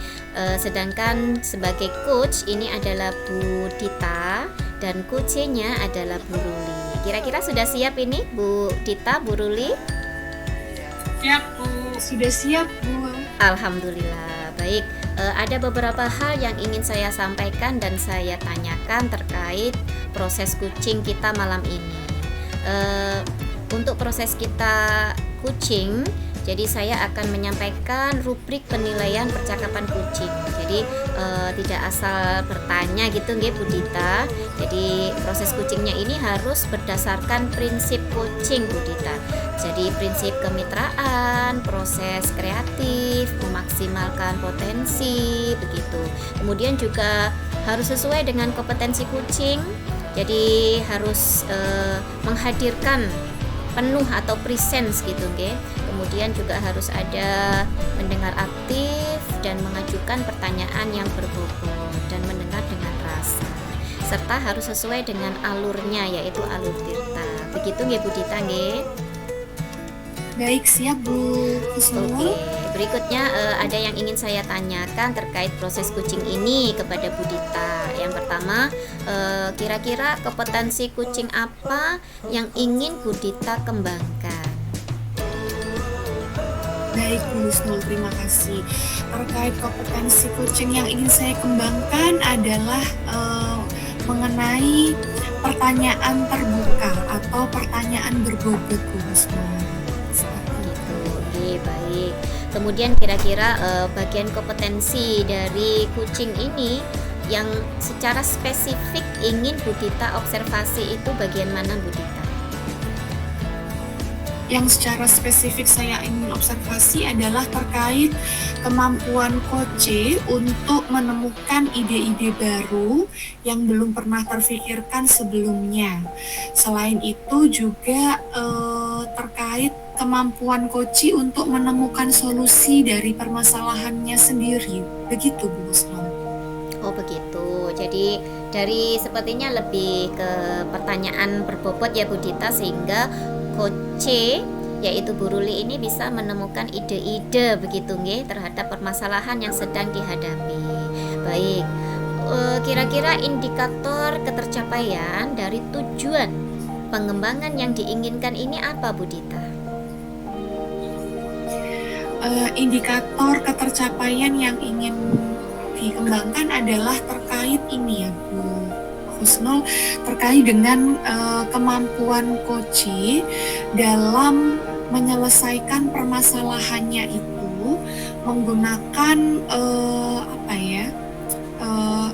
sedangkan sebagai coach ini adalah Bu Dita dan coachnya adalah Bu Ruli. Kira-kira sudah siap ini Bu Dita, Bu Ruli? Siap Bu. Sudah siap Bu. Alhamdulillah baik. Ada beberapa hal yang ingin saya sampaikan dan saya tanyakan terkait proses coaching kita malam ini. Untuk proses kita coaching, jadi saya akan menyampaikan rubrik penilaian percakapan coaching. Jadi tidak asal bertanya gitu nggih Bu Dita. Jadi proses coachingnya ini harus berdasarkan prinsip coaching Bu Dita. Jadi prinsip kemitraan, proses kreatif, memaksimalkan potensi begitu. Kemudian juga harus sesuai dengan kompetensi coaching. Jadi harus menghadirkan penuh atau presence gitu nggih. Kemudian juga harus ada mendengar aktif dan mengajukan pertanyaan yang berbobot dan mendengar dengan rasa. Serta harus sesuai dengan alurnya yaitu alur tirta. Begitu nggih Bu Dita nggih? Baik, siap Bu Husnul. Oke, berikutnya ada yang ingin saya tanyakan terkait proses coaching ini kepada Bu Dita. Yang pertama, kira-kira kompetensi coaching apa yang ingin Bu Dita kembangkan? Baik Bu Husnul, terima kasih. Terkait kompetensi coaching yang ingin saya kembangkan adalah mengenai pertanyaan terbuka atau pertanyaan berbobot Bu Husnul. Gitu. Oke, baik. Kemudian kira-kira bagian kompetensi dari coaching ini yang secara spesifik ingin Bu Dita observasi itu bagian mana Bu Dita? Yang secara spesifik saya ingin observasi adalah terkait kemampuan coach untuk menemukan ide-ide baru yang belum pernah terfikirkan sebelumnya. Selain itu juga terkait kemampuan coach untuk menemukan solusi dari permasalahannya sendiri. Begitu Bu Husnul. Oh begitu. Jadi dari sepertinya lebih ke pertanyaan berbobot ya Bu Dita, sehingga coach yaitu Bu Ruli ini bisa menemukan ide-ide begitu nggih terhadap permasalahan yang sedang dihadapi. Baik. Kira-kira indikator ketercapaian dari tujuan pengembangan yang diinginkan ini apa, Bu Dita? Indikator ketercapaian yang ingin dikembangkan adalah terkait ini ya Bu Husnul, terkait dengan kemampuan coach dalam menyelesaikan permasalahannya itu menggunakan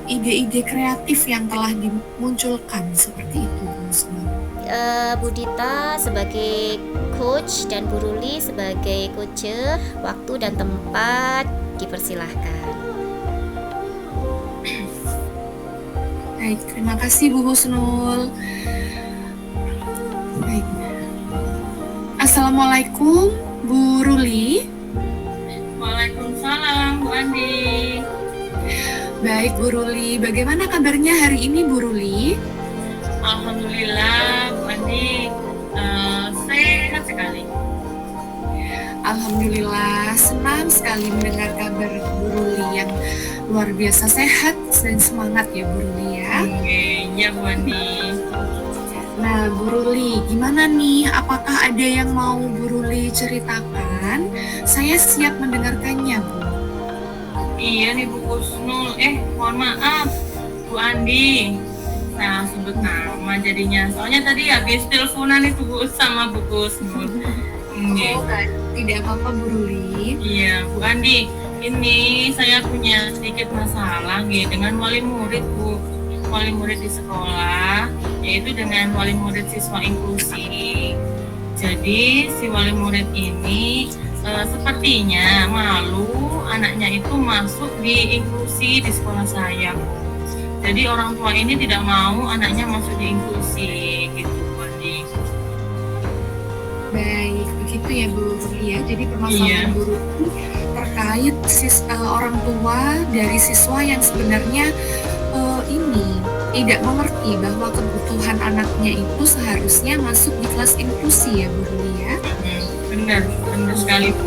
ide-ide kreatif yang telah dimunculkan seperti itu Bu Husnul. Bu Dita sebagai coach dan Bu Ruli sebagai coach, waktu dan tempat dipersilahkan. Baik, terima kasih Bu Husnul. Baik. Assalamualaikum Bu Ruli. Waalaikumsalam Bu Andi. Baik Bu Ruli, bagaimana kabarnya hari ini Bu Ruli? Alhamdulillah Bu Andi, sehat sekali. Alhamdulillah, senang sekali mendengar kabar Bu Ruli yang luar biasa sehat dan semangat ya Bu Ruli ya. Iya Bu Andi. Nah Bu Ruli, gimana nih? Apakah ada yang mau Bu Ruli ceritakan? Saya siap mendengarkannya Bu. Iya nih Bu Husnul, mohon maaf Bu Andi, saya sebut nama jadinya. Soalnya tadi habis teleponan itu Bu sama Bu Husnul. Oh, tidak apa-apa Bu Ruli. Iya Bu Andi, ini saya punya sedikit masalah dengan wali murid Bu. Wali murid di sekolah, yaitu dengan wali murid siswa inklusi. Jadi si wali murid ini sepertinya malu anaknya itu masuk di inklusi di sekolah saya. Jadi orang tua ini tidak mau anaknya masuk di inklusi gitu Bu Andi. Baik, begitu ya Bu Ruli ya. Jadi permasalahan Bu Ruli terkait orang tua dari siswa yang sebenarnya ini tidak mengerti bahwa kebutuhan anaknya itu seharusnya masuk di kelas inklusi ya Bu Ruli ya. Benar sekali Bu.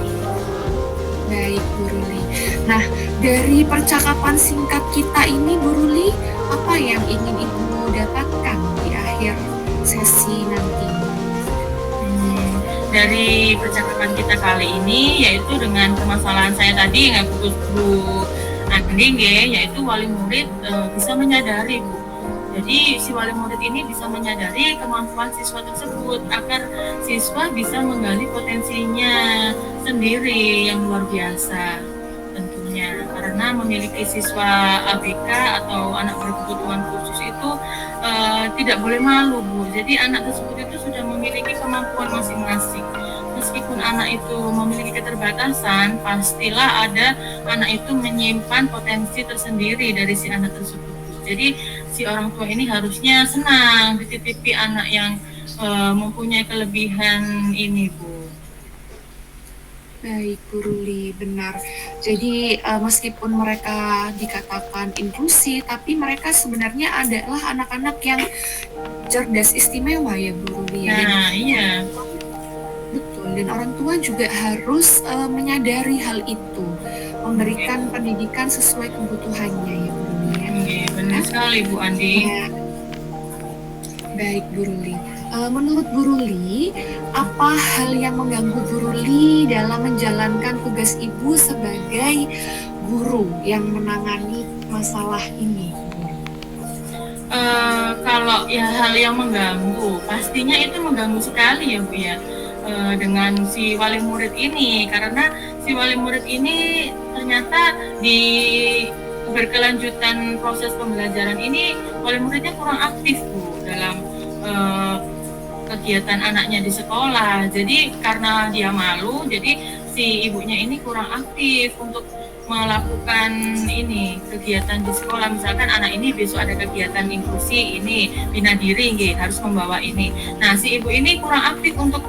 Baik Bu Ruli. Nah, dari percakapan singkat kita ini Bu Ruli, apa yang ingin Ibu dapatkan di akhir sesi nanti? Dari percakapan kita kali ini, yaitu dengan permasalahan saya tadi yang Bu Andi, yaitu wali murid bisa menyadari Bu. Jadi si wali murid ini bisa menyadari kemampuan siswa tersebut agar siswa bisa menggali potensinya sendiri yang luar biasa tentunya. Karena memiliki siswa ABK atau anak berkebutuhan khusus itu tidak boleh malu Bu. Jadi anak tersebut itu sudah memiliki kemampuan masing-masing. Meskipun anak itu memiliki keterbatasan, pastilah ada anak itu menyimpan potensi tersendiri dari si anak tersebut. Jadi si orang tua ini harusnya senang dititipi anak yang mempunyai kelebihan ini Bu. Baik Bu Ruli, benar. Jadi meskipun mereka dikatakan inklusi, tapi mereka sebenarnya adalah anak-anak yang cerdas istimewa ya Bu Ruli. Nah, iya. Betul, dan orang tua juga harus menyadari hal itu, memberikan pendidikan sesuai kebutuhannya ya Bu Ruli. Benar sekali Bu Andi. Ya. Baik Bu Ruli. Menurut Bu Ruli, apa hal yang mengganggu Bu Ruli dalam menjalankan tugas Ibu sebagai guru yang menangani masalah ini? Kalau ya hal yang mengganggu, pastinya itu mengganggu sekali ya Bu ya, dengan si wali murid ini, karena si wali murid ini ternyata di berkelanjutan proses pembelajaran ini wali muridnya kurang aktif Bu dalam kegiatan anaknya di sekolah. Jadi karena dia malu, jadi si ibunya ini kurang aktif untuk melakukan ini kegiatan di sekolah. Misalkan anak ini besok ada kegiatan inklusi ini bina diri harus membawa ini. Nah si ibu ini kurang aktif untuk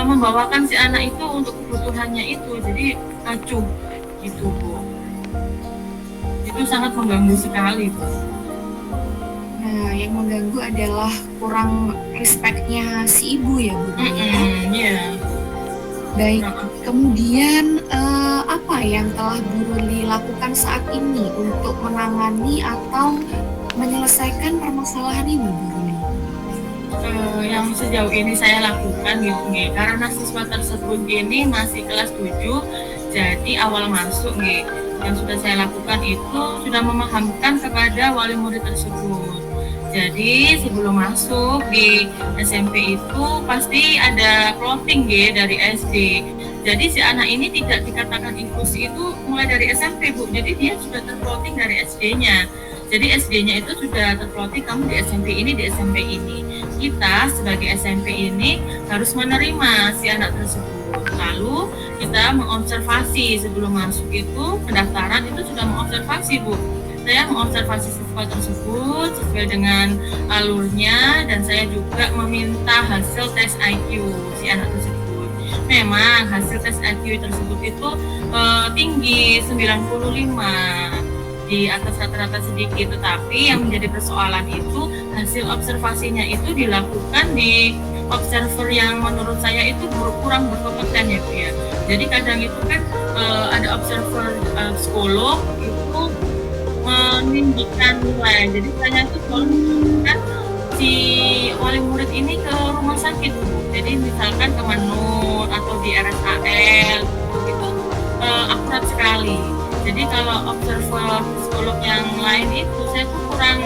membawakan si anak itu untuk kebutuhannya itu. Jadi acuh gitu Bu. Itu sangat mengganggu sekali Bu. Nah, yang mengganggu adalah kurang respectnya si ibu ya Bu. Iya. Baik, kemudian apa yang telah Bu Ruli lakukan saat ini untuk menangani atau menyelesaikan permasalahan ini Bu Ruli? Yang sejauh ini saya lakukan gitu nggih, karena siswa tersebut ini masih kelas 7, jadi awal masuk nggih. Yang sudah saya lakukan itu sudah memahamkan kepada wali murid tersebut. Jadi sebelum masuk di SMP itu pasti ada plotting nggih dari SD. Jadi si anak ini tidak dikatakan inklusi itu mulai dari SMP, Bu. Jadi dia sudah terplotting dari SD-nya. Jadi SD-nya itu sudah terplotting kamu di SMP ini, di SMP ini. Kita sebagai SMP ini harus menerima si anak tersebut. Lalu kita mengobservasi sebelum masuk itu pendaftaran itu sudah mengobservasi, Bu. Saya mengobservasi siswa tersebut sesuai dengan alurnya dan saya juga meminta hasil tes IQ si anak tersebut. Memang hasil tes IQ tersebut itu tinggi 95 di atas rata-rata sedikit, tetapi yang menjadi persoalan itu hasil observasinya itu dilakukan di observer yang menurut saya itu kurang berkompeten ya Bu ya. Jadi kadang itu kan ada observer psikolog itu meninggikan nilai. Jadi saya itu selalu menunjukkan si wali murid ini ke rumah sakit Bu. Jadi misalkan ke Manur atau di RSAL itu akurat sekali. Jadi kalau observer psikolog yang lain itu saya tuh kurang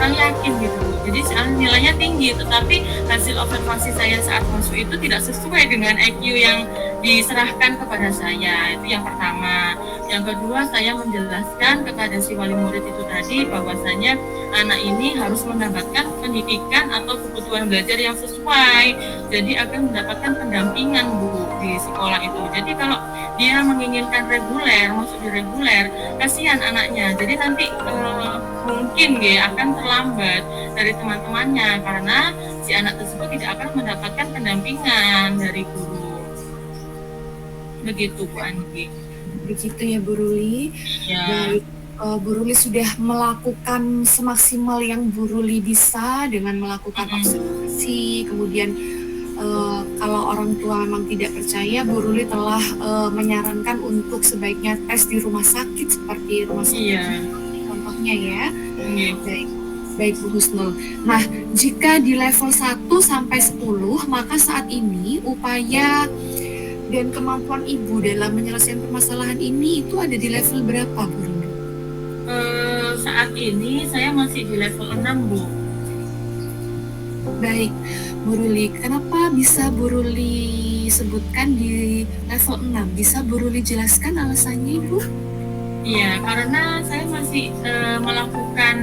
yakin gitu. Jadi nilainya tinggi, tetapi hasil observasi saya saat masuk itu tidak sesuai dengan IQ yang diserahkan kepada saya. Itu yang pertama. Yang kedua, saya menjelaskan kepada si wali murid itu tadi bahwasanya anak ini harus mendapatkan pendidikan atau kebutuhan belajar yang sesuai. Jadi akan mendapatkan pendampingan Bu di sekolah itu. Jadi kalau dia menginginkan reguler, masuk di reguler, kasihan anaknya. Jadi nanti mungkin akan terlambat dari teman-temannya karena si anak tersebut tidak akan mendapatkan pendampingan dari guru. Begitu Bu Andi. Begitu ya Bu Ruli. Ya. Baik, Bu Ruli sudah melakukan semaksimal yang Bu Ruli bisa dengan melakukan observasi, kemudian kalau orang tua memang tidak percaya, Bu Ruli telah menyarankan untuk sebaiknya tes di rumah sakit seperti rumah sakit contohnya ya. Baik Bu Husnul. Nah, jika di level 1 sampai 10, maka saat ini upaya dan kemampuan Ibu dalam menyelesaikan permasalahan ini itu ada di level berapa, Bu Ruli? Saat ini saya masih di level 6, Bu. Baik, Bu Ruli. Kenapa bisa Bu Ruli sebutkan di level 6? Bisa Bu Ruli jelaskan alasannya, Ibu? Iya, karena saya masih melakukan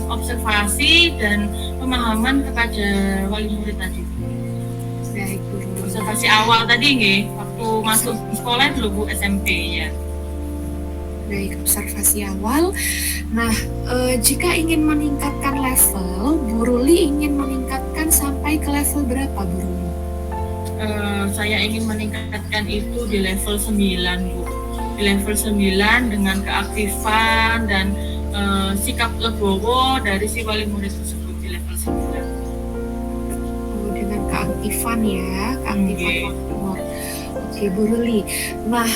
observasi dan pemahaman kepada wali murid tadi. Baik, Bu Ruli. Observasi awal tadi nggih, waktu masuk sekolah dulu Bu SMP ya. Baik, observasi awal. Nah, jika ingin meningkatkan level, Bu Ruli ingin meningkatkan sampai ke level berapa, Bu Ruli? Saya ingin meningkatkan itu di level 9, Bu. Di level 9 dengan keaktifan dan sikap legowo dari si wali murid tersebut di level 9. Dengan keaktifan ya, keaktifan motor. Oke, Bu Ruli. Nah,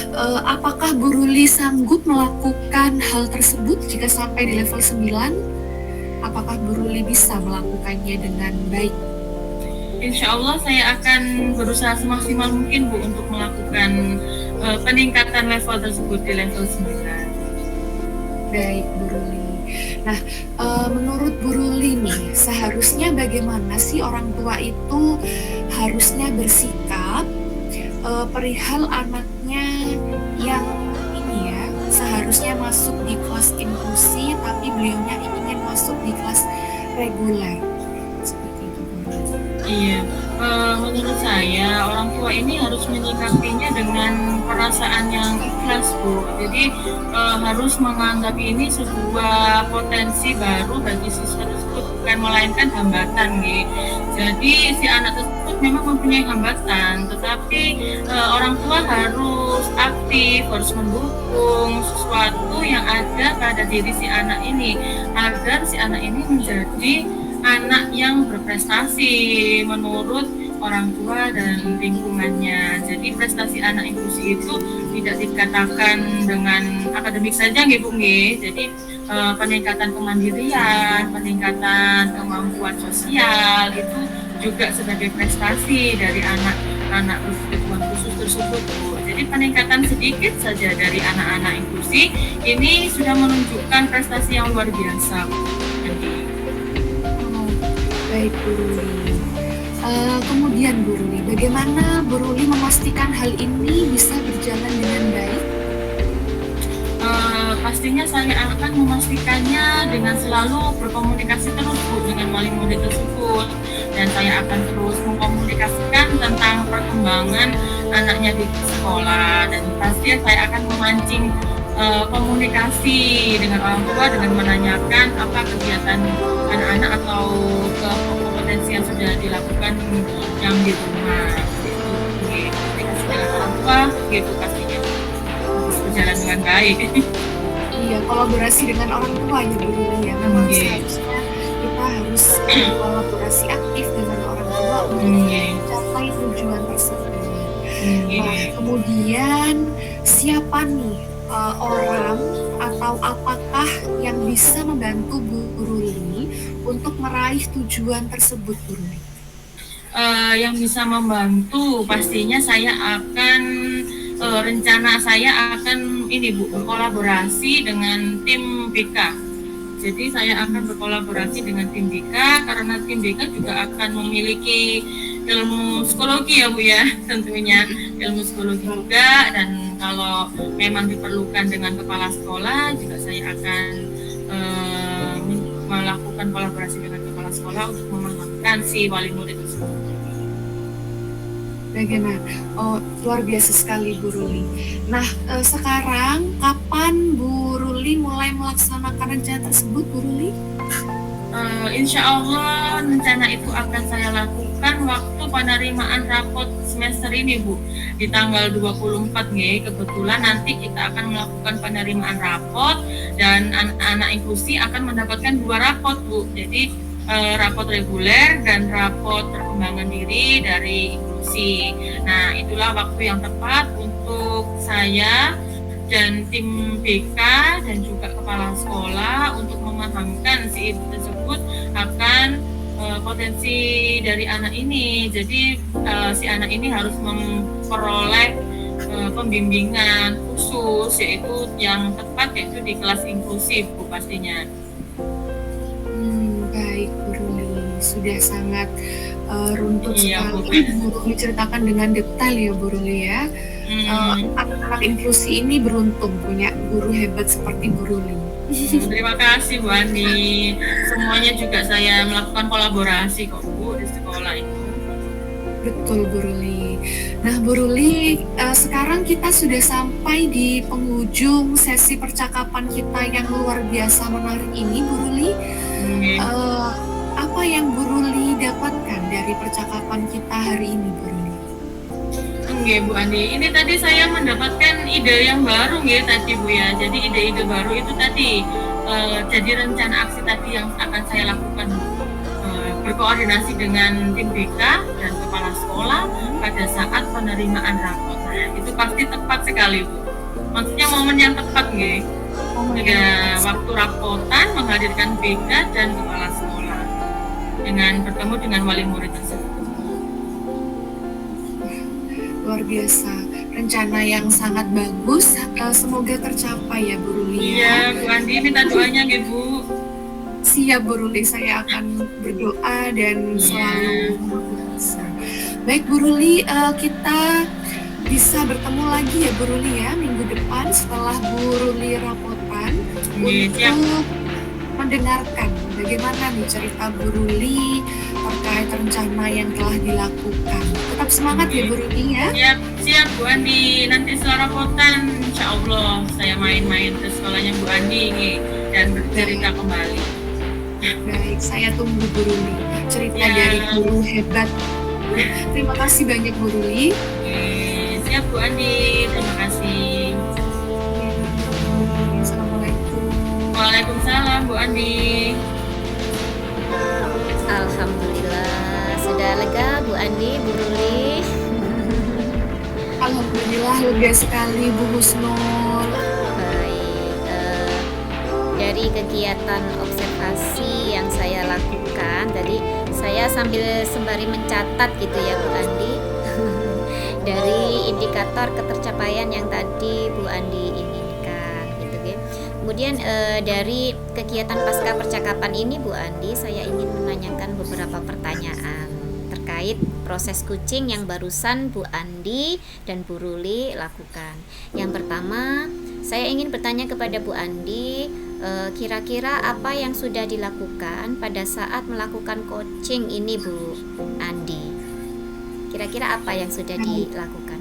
apakah Bu Ruli sanggup melakukan hal tersebut jika sampai di level 9? Apakah Bu Ruli bisa melakukannya dengan baik? Insya Allah saya akan berusaha semaksimal mungkin Bu untuk melakukan peningkatan level tersebut di level 9. Baik, Bu Ruli. Nah, menurut Bu Ruli nih, seharusnya bagaimana sih orang tua itu harusnya bersikap perihal anaknya yang ini ya, seharusnya masuk di kelas inklusi tapi beliaunya ingin masuk di kelas reguler. Seperti itu. Iya, menurut saya orang tua ini harus menyikapinya dengan perasaan yang ikhlas Bu. Jadi harus menganggap ini sebuah potensi baru bagi siswa tersebut, bukan melainkan hambatan gitu. Jadi si anak tersebut memang mempunyai hambatan, tetapi orang tua harus aktif, harus mendukung sesuatu yang ada pada diri si anak ini agar si anak ini menjadi anak yang berprestasi menurut orang tua dan lingkungannya. Jadi prestasi anak inklusi itu tidak dikatakan dengan akademik saja nggih Bu nggih. Jadi peningkatan kemandirian, peningkatan kemampuan sosial itu juga sebagai prestasi dari anak-anak berkebutuhan khusus tersebut, Bu. Jadi peningkatan sedikit saja dari anak-anak inklusi ini sudah menunjukkan prestasi yang luar biasa, Bu. Jadi, Oh, baik Bu Ruli. Kemudian Bu Ruli, bagaimana Bu Ruli memastikan hal ini bisa berjalan dengan baik? pastinya saya akan memastikannya dengan selalu berkomunikasi terus, Bu, dengan wali murid tersebut, dan saya akan terus mengkomunikasikan tentang perkembangan anaknya di sekolah, dan pasti saya akan memancing komunikasi dengan orang tua dengan menanyakan apa kegiatan anak-anak atau kompetensi yang sudah dilakukan yang di rumah, gitu. Komunikasi dengan orang tua gitu pastinya harus berjalan dengan baik. Iya, kolaborasi dengan orang tua ya Bu Ruli ya. Memang Iya. seharusnya kita harus kolaborasi aktif dengan orang tua untuk Iya. mencapai tujuan tersebut. Iya. Nah, kemudian siapa nih orang atau apakah yang bisa membantu Bu Ruli untuk meraih tujuan tersebut, Bu Ruli? Yang bisa membantu pastinya saya akan rencana saya akan ini, Bu, berkolaborasi dengan tim BK. Jadi saya akan berkolaborasi dengan tim BK karena tim BK juga akan memiliki ilmu psikologi ya, Bu ya, tentunya ilmu psikologi juga, dan kalau memang diperlukan dengan kepala sekolah juga saya akan melakukan kolaborasi dengan kepala sekolah untuk memahamkan si wali murid tersebut. Bagaimana? Oh, luar biasa sekali Bu Ruli. Nah, sekarang kapan Bu Ruli mulai melaksanakan rencana tersebut, Bu Ruli? Insya Allah rencana itu akan saya lakukan waktu penerimaan rapot semester ini, Bu, di tanggal 24 nih. Kebetulan nanti kita akan melakukan penerimaan rapot dan anak-anak inklusi akan mendapatkan 2 rapot, Bu. Jadi rapot reguler dan rapot perkembangan diri dari inklusi. Nah, itulah waktu yang tepat untuk saya dan tim BK dan juga kepala sekolah untuk memahamkan si ibu tersebut akan potensi dari anak ini. Jadi si anak ini harus memperoleh pembimbingan khusus, yaitu yang tepat, yaitu di kelas inklusif, Bu, pastinya. Baik Bu Ruli, sudah sangat runtut Iya, Bu. sekali Bu Ruli ceritakan dengan detail ya Bu Ruli ya. Anak-anak inklusi ini beruntung punya guru hebat seperti Bu Ruli. Terima kasih Bu Andi. Semuanya juga saya melakukan kolaborasi kok, Bu, di sekolah itu. Betul Bu Ruli. Nah Bu Ruli, sekarang kita sudah sampai di penghujung sesi percakapan kita yang luar biasa menarik ini, Bu Ruli. Apa yang Bu Ruli dapatkan dari percakapan kita hari ini, Bu Ruli? Oke, Bu Andi, ini tadi saya mendapatkan ide yang baru ya tadi, Bu ya. Jadi ide-ide baru itu tadi jadi rencana aksi tadi yang akan saya lakukan, berkoordinasi dengan tim BK dan kepala sekolah pada saat penerimaan rapot. Nah, itu pasti tepat sekali, Bu. Maksudnya momen yang tepat nggih. Pada waktu rapotan menghadirkan BK dan kepala sekolah dengan bertemu dengan wali murid tersebut. Luar biasa, rencana yang sangat bagus, semoga tercapai ya Bu Ruli ya. Iya, Bu Andi, minta doanya nggih, Bu. Siap Bu Ruli, saya akan berdoa dan selalu berusaha. Baik Bu Ruli, kita bisa bertemu lagi ya Bu Ruli ya minggu depan setelah Bu Ruli rapotan untuk mendengarkan bagaimana nih cerita Bu Ruli terkait rencana yang telah dilakukan. Tetap semangat ya Bu Ruli ya. Siap Bu Andi. Nanti setelah rapotan insya Allah saya main-main ke sekolahnya Bu Andi nih dan bercerita kembali. Baik, saya tunggu Bu Ruli cerita dari guru hebat. Terima kasih banyak Bu Ruli. Siap Bu Andi, terima kasih. Assalamualaikum. Waalaikumsalam Bu Andi. Alhamdulillah sudah lega Bu Andi, Bu Ruli. Alhamdulillah lega sekali Bu Husnul. Baik, dari kegiatan observasi yang saya lakukan, tadi saya sambil sembari mencatat gitu ya Bu Andi dari indikator ketercapaian yang tadi Bu Andi inginkan gitu ya. Kemudian dari kegiatan pasca percakapan ini Bu Andi, saya ingin menanyakan beberapa pertanyaan terkait proses coaching yang barusan Bu Andi dan Bu Ruli lakukan. Yang pertama, saya ingin bertanya kepada Bu Andi, kira-kira apa yang sudah dilakukan pada saat melakukan coaching ini Bu Andi? Kira-kira apa yang sudah dilakukan?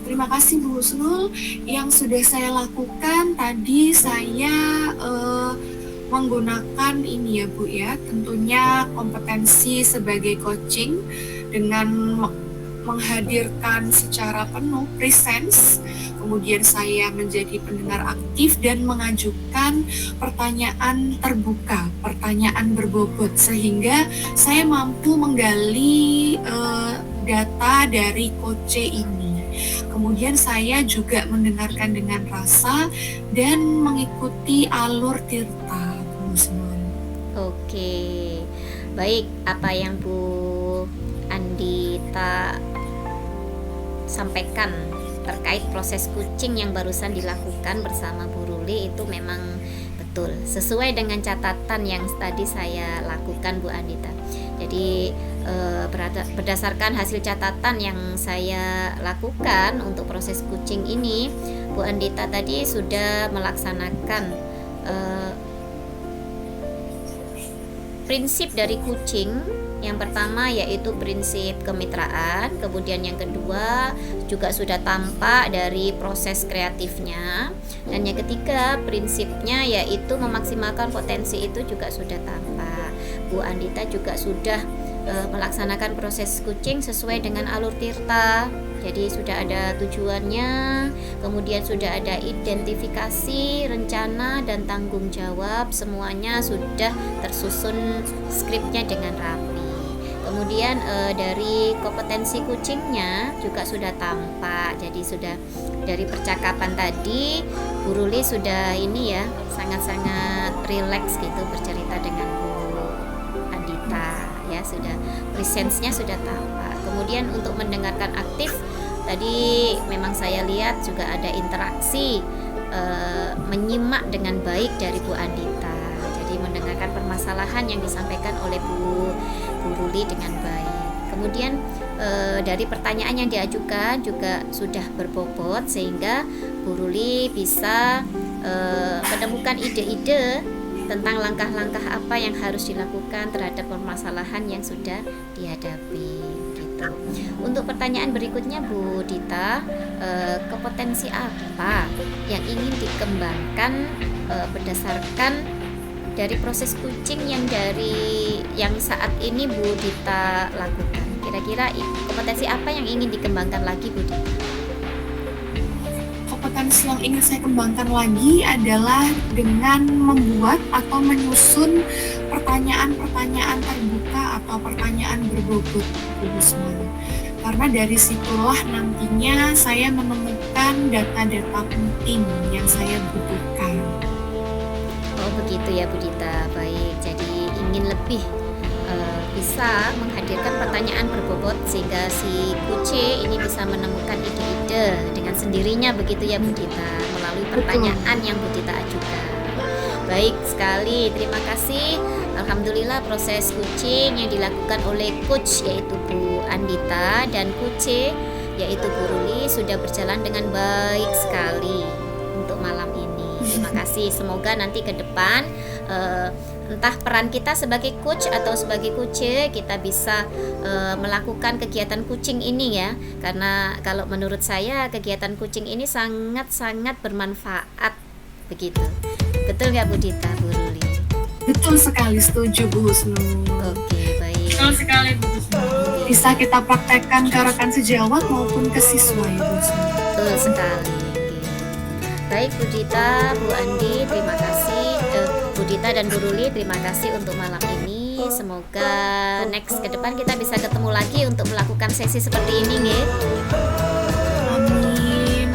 Terima kasih Bu Husnul. Yang sudah saya lakukan tadi, saya menggunakan ini ya Bu ya, tentunya kompetensi sebagai coaching dengan menghadirkan secara penuh presence, kemudian saya menjadi pendengar aktif dan mengajukan pertanyaan terbuka, pertanyaan berbobot, sehingga saya mampu menggali data dari coach ini. Kemudian saya juga mendengarkan dengan rasa dan mengikuti alur tirta. Oke, baik, apa yang Bu Andita sampaikan terkait proses coaching yang barusan dilakukan bersama Bu Ruli itu memang betul sesuai dengan catatan yang tadi saya lakukan Bu Andita. Jadi berdasarkan hasil catatan yang saya lakukan untuk proses coaching ini, Bu Andita tadi sudah melaksanakan prinsip dari coaching. Yang pertama yaitu prinsip kemitraan, kemudian yang kedua juga sudah tampak dari proses kreatifnya, dan yang ketiga prinsipnya yaitu memaksimalkan potensi itu juga sudah tampak. Bu Andita juga sudah melaksanakan proses coaching sesuai dengan alur tirta. Jadi sudah ada tujuannya, kemudian sudah ada identifikasi, rencana, dan tanggung jawab. Semuanya sudah tersusun skripnya dengan rapi. Kemudian dari kompetensi coachingnya juga sudah tampak. Jadi sudah dari percakapan tadi Bu Ruli sudah ini ya sangat-sangat rileks gitu bercerita dengan Bu Andita ya, sudah presence-nya sudah tampak. Kemudian untuk mendengarkan aktif tadi memang saya lihat juga ada interaksi menyimak dengan baik dari Bu Andita. Jadi mendengarkan permasalahan yang disampaikan oleh Bu Ruli dengan baik. Kemudian dari pertanyaan yang diajukan juga sudah berbobot sehingga Bu Ruli bisa menemukan ide-ide tentang langkah-langkah apa yang harus dilakukan terhadap permasalahan yang sudah dihadapi gitu. Untuk pertanyaan berikutnya Bu Dita, kompetensi apa yang ingin dikembangkan berdasarkan dari proses coaching yang saat ini Bu Dita lakukan? Kira-kira kompetensi apa yang ingin dikembangkan lagi Bu Dita? Kompetensi yang ingin saya kembangkan lagi adalah dengan membuat atau menyusun pertanyaan-pertanyaan terbuka atau pertanyaan berbobot semua. Karena dari situlah nantinya saya menemukan data-data penting yang saya butuhkan. Oh begitu ya Bu Dita, baik. Jadi ingin lebih bisa menghadirkan pertanyaan berbobot sehingga si kuce ini bisa menemukan ide-ide dengan sendirinya begitu ya Bu Dita, melalui pertanyaan yang Bu Dita ajukan. Baik sekali, terima kasih. Alhamdulillah proses coaching yang dilakukan oleh coach yaitu Bu Andita dan kuce yaitu Bu Ruli sudah berjalan dengan baik sekali untuk malam ini. Terima kasih. Semoga nanti ke depan entah peran kita sebagai coach atau sebagai kuce kita bisa melakukan kegiatan coaching ini ya. Karena kalau menurut saya kegiatan coaching ini sangat-sangat bermanfaat begitu. Betul nggak Bu Dita, Bu Ruli? Betul sekali, setuju Bu Husnul. Oke, baik. Betul sekali Bu Husnul. Bisa kita praktekkan ke rekan sejawat maupun ke siswa ya Bu Husnul. Betul sekali. Baik Bu Dita, Bu Andi, terima kasih. Bu Dita dan Bu Ruli, terima kasih untuk malam ini. Semoga next ke depan kita bisa ketemu lagi untuk melakukan sesi seperti ini nggih. Amin.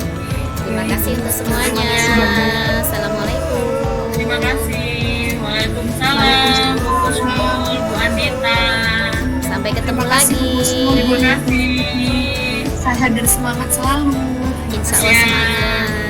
Terima kasih untuk semuanya. Assalamualaikum. Terima kasih. Waalaikumsalam, Bu Kusnul, Bu Andita. Sampai ketemu Terima kasih, Bu lagi. Kusnul. Terima kasih. Sehat dan semangat selalu. Insya Allah Siap. semangat.